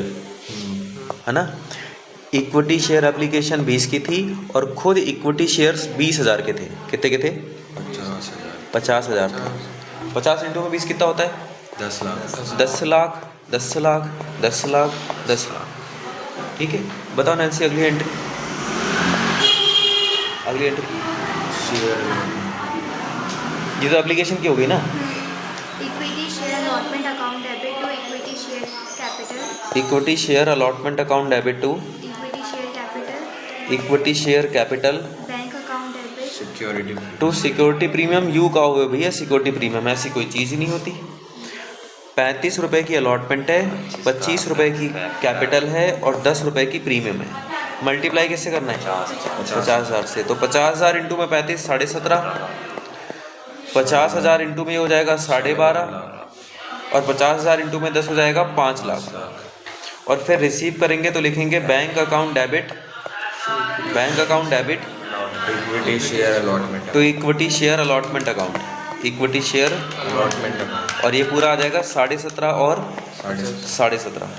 Speaker 1: है ना। इक्विटी शेयर एप्लीकेशन 20 की थी और खुद इक्विटी शेयर्स 20,000 के थे। कितने के थे? 50,000 थे। 50 इंटू में 20 कितना होता है?
Speaker 2: 10 लाख।
Speaker 1: 10 लाख, 10 लाख, 10 लाख, 10 लाख। ठीक है, बताओ नैन्सी अगली एंट्री। अगली एंट्री ये तो एप्लीकेशन की हो गई ना।
Speaker 3: Equity share allotment account debit to equity share capital.
Speaker 1: Equity share allotment account debit to
Speaker 3: equity share capital.
Speaker 1: Equity share capital
Speaker 3: bank account debit
Speaker 2: security
Speaker 1: to security premium. यू का हुआ भैया सिक्योरिटी प्रीमियम, ऐसी कोई चीज़ ही नहीं होती। 35 रुपये की अलॉटमेंट है, 25 रुपये की कैपिटल है और 10 रुपये की प्रीमियम है। मल्टीप्लाई कैसे करना है? 50,000 से। तो 50,000 इंटू में 35 17,500। 50,000 इंटू में हो जाएगा 12.5 और 50,000 इंटू में 10 हो जाएगा 5 लाख। और फिर रिसीव करेंगे तो लिखेंगे bank account debit, bank account debit
Speaker 2: equity share allotment
Speaker 1: to equity share allotment account, equity share
Speaker 2: allotment account.
Speaker 1: और ये पूरा आ जाएगा 17.5 और 17.5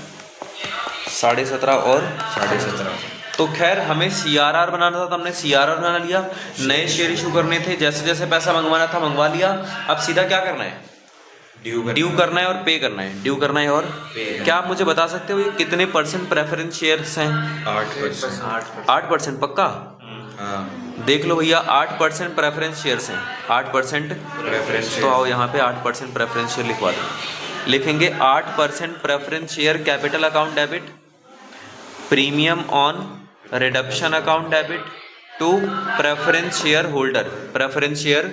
Speaker 1: 17.5 और
Speaker 2: 17.5।
Speaker 1: तो खैर हमें CRR बनाना था तो हमने CRR बना लिया। नए शेयर इशू करने थे, जैसे जैसे पैसा मंगवाना था मंगवा लिया। अब सीधा क्या करना है? ड्यू करना है और पे करना है। ड्यू करना है और क्या आप मुझे बता सकते हो ये कितने परसेंट प्रेफरेंस शेयर्स हैं?
Speaker 2: 8%।
Speaker 1: 8% पक्का?
Speaker 2: हाँ,
Speaker 1: देख लो भैया 8% प्रेफरेंस शेयर्स हैं। 8%।
Speaker 2: प्रेफरेंस
Speaker 1: तो आओ यहाँ पे 8% प्रेफरेंस शेयर लिखवा दो। लिखेंगे 8% preference share capital account debit, premium on reduction account debit to preference share holder, preference share.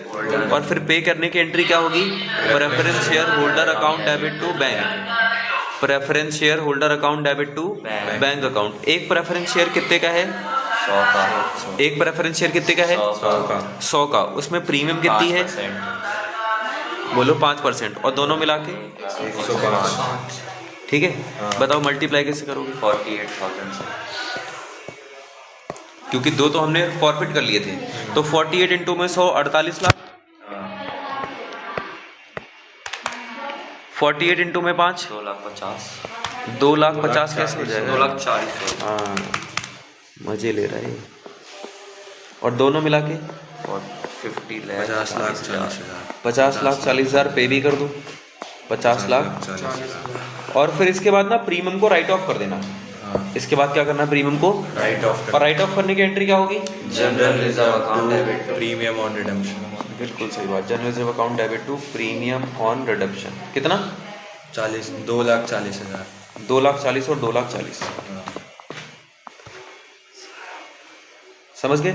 Speaker 1: और फिर पे करने की एंट्री क्या होगी? Preference share holder account debit to bank, preference share holder account debit to bank account. एक प्रेफरेंस शेयर कितने का है?
Speaker 4: 100 का।
Speaker 1: एक प्रेफरेंस शेयर कितने का है?
Speaker 4: 100 का।
Speaker 1: 100 का। उसमें प्रीमियम कितनी है?
Speaker 4: 5%।
Speaker 1: बोलो 5% और दोनों मिला के
Speaker 2: 105।
Speaker 1: ठीक है। बताओ मल्टीप्लाई कैसे करोगे?
Speaker 4: 48,000 से।
Speaker 1: क्योंकि दो तो हमने फॉरफिट कर लिए थे, तो 48 इंटू में 100 48 लाख। 48 इंटू में 5
Speaker 4: 2,50,000।
Speaker 1: 2,50,000 कैसे हो जाएगा?
Speaker 4: 2,40,000।
Speaker 1: हाँ, मजे ले रहा है। और दोनों मिला के
Speaker 4: 50 लाख
Speaker 2: 50 लाख 40,000।
Speaker 1: 50 लाख 40,000 पे भी कर दो। 50 लाख
Speaker 2: 40,000।
Speaker 1: और फिर इसके बाद ना प्रीमियम को राइट ऑफ कर देना। इसके बाद क्या करना है? प्रीमियम को
Speaker 2: राइट ऑफ
Speaker 1: और राइट ऑफ करने की एंट्री क्या होगी?
Speaker 4: General reserve account debit
Speaker 2: premium on redemption.
Speaker 1: बिल्कुल सही बात। General reserve account debit to premium on redemption. कितना?
Speaker 2: 2,40,000।
Speaker 1: 2,40,000 और 2,40,000। समझ गए?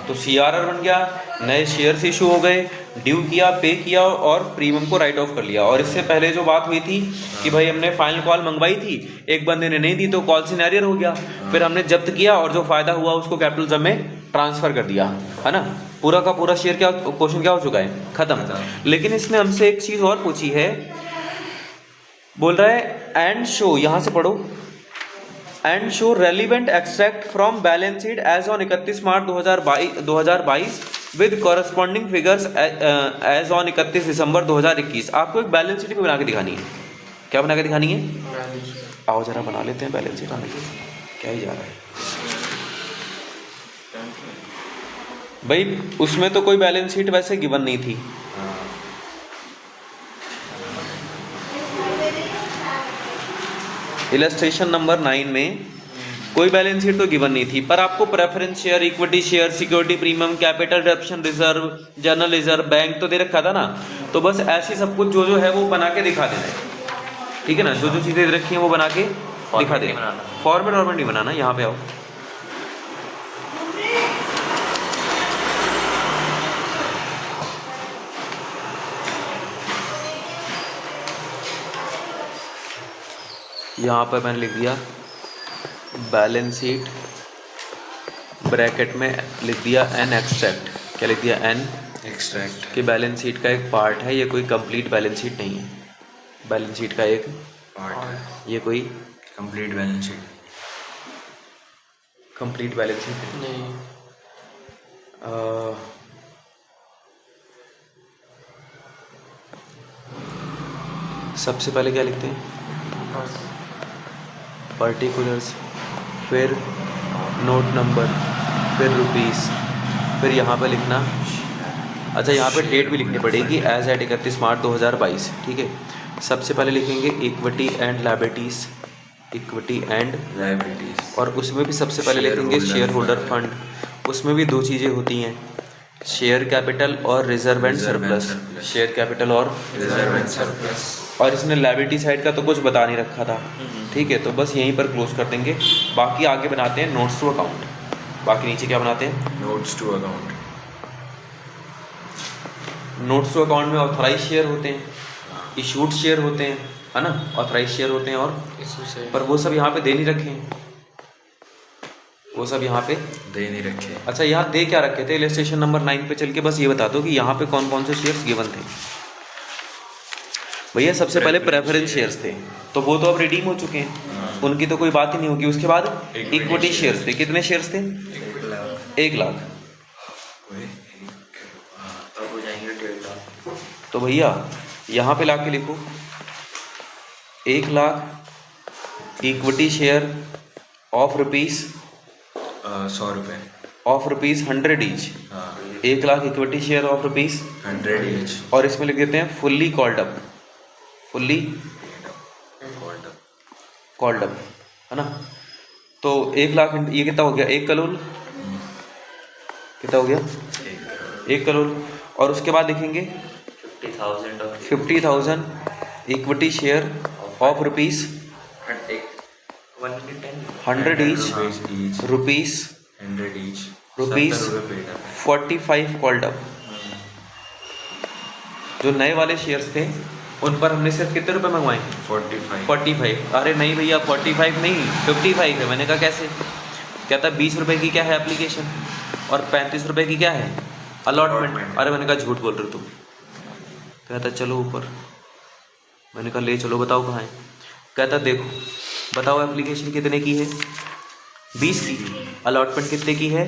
Speaker 1: तो CRR बन गया, नए शेयर्स इशू हो गए, ड्यू किया, पे किया और प्रीमियम को राइट ऑफ कर लिया। और इससे पहले जो बात हुई थी कि भाई हमने फाइनल कॉल मंगवाई थी, एक बंदे ने नहीं दी तो कॉल सिनेरियर हो गया, फिर हमने जब्त किया और जो फायदा हुआ उसको कैपिटलिज्म में ट्रांसफर कर दिया, है ना। पूरा का पूरा शेयर क्या क्वेश्चन क्या हो चुका है? खत्म। लेकिन इसने हमसे एक चीज और पूछी है, बोल रहा है एंड शो, यहां से पढ़ो, and show relevant extract from balance sheet as on 31 March 2022 with corresponding figures as on 31 December 2021। आपको एक बैलेंस शीट भी बना के दिखानी है। क्या बना के दिखानी है? आओ जरा बना लेते हैं बैलेंस शीट। आने क्या ही जा रहा है भाई, उसमें तो कोई बैलेंस शीट वैसे गिवन नहीं थी। इलस्ट्रेशन नंबर 9 में कोई बैलेंस शीट तो गिवन नहीं थी, पर आपको preference share, equity share, security premium, capital reduction reserve, general reserve, bank तो दे रखा था ना। तो बस ऐसे सब कुछ जो है वो बना के दिखा देना है, ठीक है ना। जो जो चीज़ें दे रखी हैं वो बना के दिखा देना। फॉर्मेट वॉर्मेट नहीं बनाना। यहाँ पे आओ, यहाँ पर मैंने लिख दिया बैलेंस शीट, ब्रैकेट में लिख दिया एन एक्सट्रैक्ट। क्या लिख दिया? एन
Speaker 2: एक्सट्रैक्ट
Speaker 1: कि बैलेंस शीट का एक पार्ट है, ये कोई कंप्लीट बैलेंस शीट नहीं है। बैलेंस शीट का एक
Speaker 2: पार्ट,
Speaker 1: ये कोई
Speaker 2: complete balance sheet
Speaker 1: complete balance sheet
Speaker 6: नहीं।
Speaker 1: सबसे पहले क्या लिखते हैं? पर्टिकुलर्स, फिर नोट नंबर, फिर रुपीस, फिर यहाँ पे लिखना। अच्छा, यहाँ पे डेट भी लिखनी पड़ेगी, एज एट 31 मार्च 2022। ठीक है, सबसे पहले लिखेंगे equity and liabilities, equity and
Speaker 2: liabilities,
Speaker 1: और उसमें भी सबसे पहले लिखेंगे शेयर होल्डर फंड। उसमें भी दो चीज़ें होती हैं, शेयर कैपिटल और reserve and surplus. Share capital और
Speaker 2: रिजर्व एंड सरप्लस।
Speaker 1: और इसने लायबिलिटी साइड का तो कुछ बता नहीं रखा था। ठीक है, तो बस यहीं पर क्लोज कर देंगे। बाकी आगे बनाते हैं नोट्स टू अकाउंट। बाकी नीचे क्या बनाते हैं?
Speaker 2: Notes to account.
Speaker 1: Notes to account में ऑथराइज शेयर होते हैं, इशूड शेयर होते हैं, है ना, ऑथराइज शेयर होते हैं, और पर वो सब यहाँ पे दे नहीं रखे हैं, वो सब यहाँ पे
Speaker 2: दे नहीं रखे।
Speaker 1: अच्छा, यहाँ दे क्या रखे थे? इलस्ट्रेशन नंबर 9 पे चल के बस ये बता दो कि यहाँ पे कौन कौन से शेयर्स गिवन थे। भैया सबसे पहले प्रेफरेंस शेयर्स थे, तो वो तो अब रिडीम हो चुके हैं, उनकी तो कोई बात ही नहीं होगी। उसके बाद इक्विटी शेयर्स थे। कितने शेयर्स थे? 1 लाख।
Speaker 4: अब हो जाएंगे 1.5 लाख।
Speaker 1: तो भैया यहाँ पे ला के लिखो 1 lakh equity share of rupees
Speaker 2: 100 रुपये
Speaker 1: ऑफ रुपीज़ 100 ईच।
Speaker 2: हाँ
Speaker 1: 1 lakh equity share of rupees
Speaker 2: 100 each.
Speaker 1: और इसमें लिख देते हैं fully called up, fully called up, है ना। तो 1 लाख ये कितना हो गया? 1 करोड़। कितना हो गया? 1 करोड़। और उसके बाद लिखेंगे 50,000 equity share of rupees 100 each, rupees
Speaker 2: 100 each,
Speaker 1: rupees 45 called up. जो नए वाले शेयर्स थे उन पर हमने सिर्फ कितने रुपए मंगवाए? 45। अरे नहीं भैया, 45 नहीं, 55 है। मैंने कहा कैसे? कहता 20 रुपए की क्या है एप्लीकेशन और 35 रुपए की क्या है अलॉटमेंट। अरे मैंने कहा झूठ बोल रहे हो तुम। कहता चलो ऊपर। मैंने कहा ले चलो, बताओ कहाँ है। कहता देखो, बताओ एप्लीकेशन कितने की है? 20 की। अलॉटमेंट कितने की है?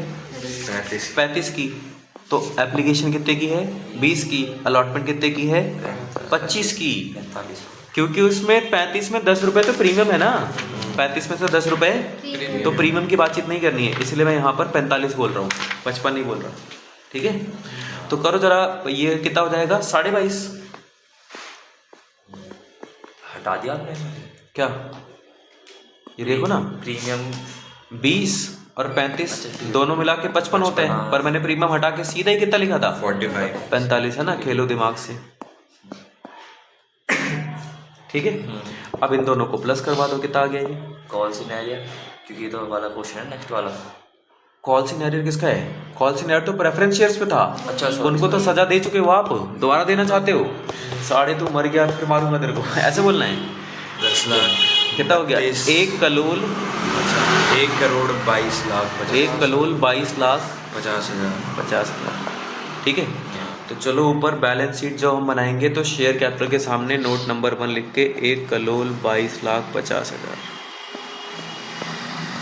Speaker 1: 35 की। तो एप्लीकेशन कितने की है? 20 की। अलॉटमेंट कितने की है? 25 की।
Speaker 4: 45।
Speaker 1: क्योंकि उसमें 35 में 10 रुपये तो प्रीमियम है ना, 35 में से 10 रुपये तो प्रीमियम की बातचीत नहीं करनी है, इसलिए मैं यहाँ पर 45 बोल रहा हूँ, 55 नहीं बोल रहा। ठीक है, तो करो जरा, ये कितना हो जाएगा? 22.5।
Speaker 4: हटा दिया आपने?
Speaker 1: क्या ये देखो ना,
Speaker 4: प्रीमियम
Speaker 1: 20 और 35 दोनों मिला के 55 होते हैं, पर मैंने प्रीमियम हटा के सीधा ही कितना लिखा था? 45 है ना। खेलो दिमाग से। ठीक है, अब इन दोनों को प्लस करवा दो, कितना आ गया ये?
Speaker 4: कॉल सिनेरियो, क्योंकि ये तो वाला क्वेश्चन है नेक्स्ट वाला।
Speaker 1: कॉल सिनेरियो किसका है? कॉल सिनेरियो तो प्रेफरेंस शेयर्स पे था।
Speaker 4: अच्छा,
Speaker 1: उनको तो सजा दे चुके हो आप, दोबारा देना चाहते हो? साढ़े तू मर गया फिर मारूंगा तेरे को, ऐसे बोलना है।
Speaker 2: 10 लाख।
Speaker 1: कितना हो गया? 1 करोड़
Speaker 2: 1 करोड़ 22 लाख
Speaker 1: 1 करोड़ 22 लाख
Speaker 2: 50,000।
Speaker 1: ठीक है, तो चलो ऊपर बैलेंस शीट जो हम बनाएंगे तो शेयर कैपिटल के सामने नोट नंबर 1 लिख के 1 करोड़ 22 लाख 50,000।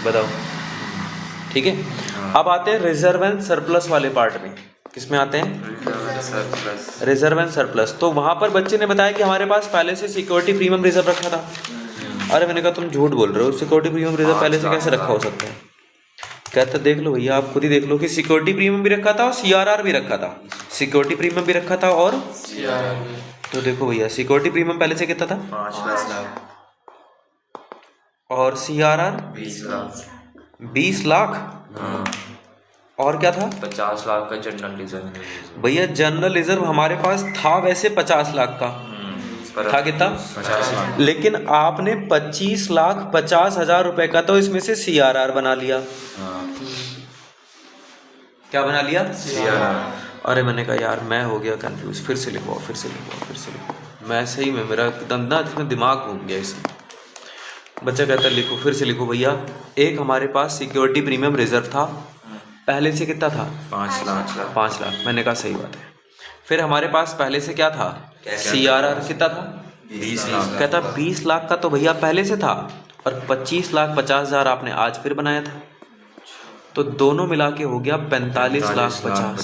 Speaker 1: बताओ। ठीक है, अब आते हैं रिजर्व एंड सरप्लस वाले पार्ट में। किसमें आते हैं? Reserve and surplus. तो वहां पर बच्चे ने बताया कि हमारे पास पहले से सिक्योरिटी प्रीमियम रिजर्व रखा था। अरे मैंने कहा तुम झूठ बोल रहे हो, सिक्योरिटी प्रीमियम रिजर्व पहले से कैसे रखा हो सकता है? कहता देख लो भैया, आप खुद ही देख लो कि सिक्योरिटी प्रीमियम भी रखा था और CRR भी रखा था। सिक्योरिटी प्रीमियम भी रखा था और तो देखो भैया, सिक्योरिटी प्रीमियम पहले से कितना था?
Speaker 4: 5 लाख
Speaker 1: और CRR
Speaker 4: 20 लाख
Speaker 1: 20 लाख। और क्या था?
Speaker 4: 50 लाख का जनरल रिजर्व।
Speaker 1: भैया जनरल रिजर्व हमारे पास था वैसे 50 लाख का था। कितना?
Speaker 2: 50 लाख।
Speaker 1: लेकिन आपने 25,50,000 रुपए का तो इसमें से CRR बना लिया। क्या बना लिया?
Speaker 2: CRR।
Speaker 1: अरे मैंने कहा यार मैं हो गया कंफ्यूज, फिर से लिखवाओ, फिर से लिखवाओ, फिर से लिखवाओ। मैं सही में मेरा एकदम ना इसमें दिमाग घूम गया इसमें। बच्चा कहता है लिखो, फिर से लिखो भैया। एक हमारे पास सिक्योरिटी प्रीमियम रिजर्व था, पहले से कितना था?
Speaker 2: 5 लाख।
Speaker 1: 5 लाख। मैंने कहा सही बात है। फिर हमारे पास पहले से क्या था? CRR कितना था?
Speaker 2: 20 लाख।
Speaker 1: कहता 20 लाख का तो भैया पहले से था, और 25,50,000 आपने आज फिर बनाया था, तो दोनों मिला के हो गया 45,50,000।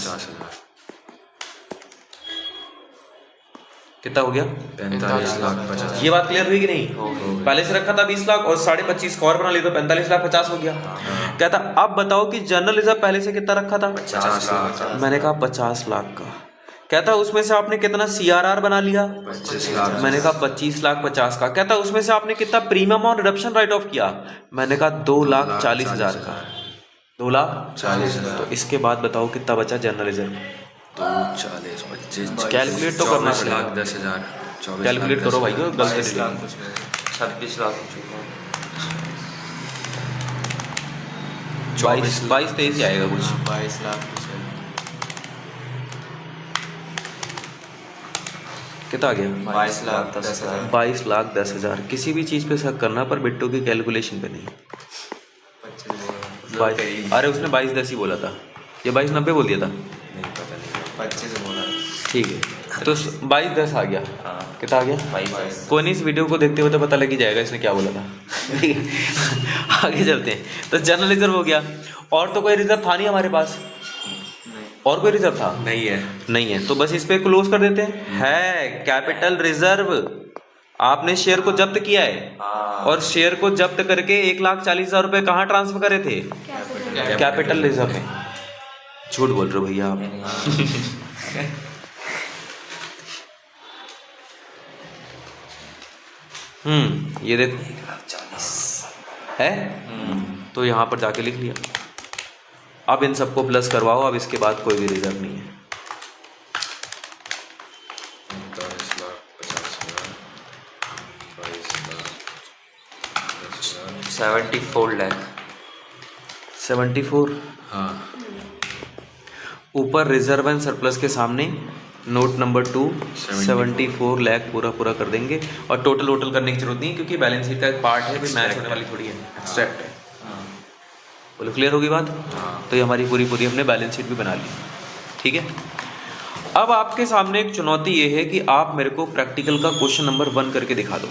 Speaker 1: कितना हो गया?
Speaker 2: 45,50,000।
Speaker 1: ये बात क्लियर हुई कि नहीं? पहले से रखा था 20 लाख और 25.5 और बना लिया तो 45,50,000 हो गया। कहता अब बताओ कि जनरल रिजर्व पहले से कितना रखा था?
Speaker 2: 50 लाख।
Speaker 1: मैंने कहा 50 लाख का। कहता उसमें से आपने कितना CRR बना लिया?
Speaker 2: 25 लाख।
Speaker 1: मैंने कहा 25,50,000 का। कहता उसमें से आपने कितना प्रीमियम और रिडक्शन राइट ऑफ किया? मैंने कहा 2,40,000 का। 2,40,000। तो इसके बाद बताओ कितना बचा जनरल रिजर्व?
Speaker 2: 40, 25,
Speaker 1: कैलकुलेट तो करना
Speaker 2: 24 लाख
Speaker 1: पड़ेगा।
Speaker 2: 10,000।
Speaker 1: कैलकुलेट करो भाई, गलत
Speaker 6: 22
Speaker 1: नहीं।
Speaker 6: लाख कुछ नहीं।
Speaker 4: 26 लाख हो चुका है।
Speaker 1: 22-23 आएगा कुछ।
Speaker 6: 22 लाख कुछ नहीं।
Speaker 1: कितना आ गया?
Speaker 6: 22 लाख 10,000।
Speaker 1: 22,10,000। किसी भी चीज़ पे शक करना, पर बिट्टू की कैलकुलेशन पे नहीं। 22, अरे उसने 22-10 ही बोला था, ये 22-90 बोल दिया था।
Speaker 2: नहीं पता नहीं।
Speaker 6: 25 बोला।
Speaker 1: ठीक है, तो 22-10 आ गया।
Speaker 4: हाँ।
Speaker 1: कितना आ गया?
Speaker 4: 22।
Speaker 1: कोई नहीं, इस वीडियो को देखते हुए तो पता लग ही जाएगा इसने क्या बोला था। ठीक है, आगे चलते हैं। तो जनरल रिजर्व हो गया, और तो कोई रिजर्व था नहीं हमारे पास। और कोई रिजर्व था?
Speaker 2: नहीं है।
Speaker 1: नहीं है, तो बस इस पे क्लोज कर देते हैं। है कैपिटल रिजर्व। आपने शेयर को जब्त किया है, और शेयर को जब्त करके 1,40,000 रुपए कहाँ ट्रांसफर करे थे? कैपिटल रिजर्व में। झूठ बोल रहे हो भैया आप। ये देखो है, तो यहाँ पर जाके लिख लिया। अब इन सबको प्लस करवाओ, अब इसके बाद कोई भी रिजर्व नहीं है।
Speaker 4: 74 लाख।
Speaker 1: 74।
Speaker 2: हाँ।
Speaker 1: ऊपर रिजर्व एंड सरप्लस के सामने नोट नंबर 2 74 लाख पूरा कर देंगे, और टोटल करने की जरूरत नहीं है, क्योंकि बैलेंस शीट का एक पार्ट है, भी मैच होने वाली थोड़ी है, एक्सट्रैक्ट है। बोलो क्लियर होगी बात? तो ये हमारी पूरी हमने बैलेंस शीट भी बना ली। ठीक है, अब आपके सामने एक चुनौती ये है कि आप मेरे को प्रैक्टिकल का क्वेश्चन नंबर 1 करके दिखा दो।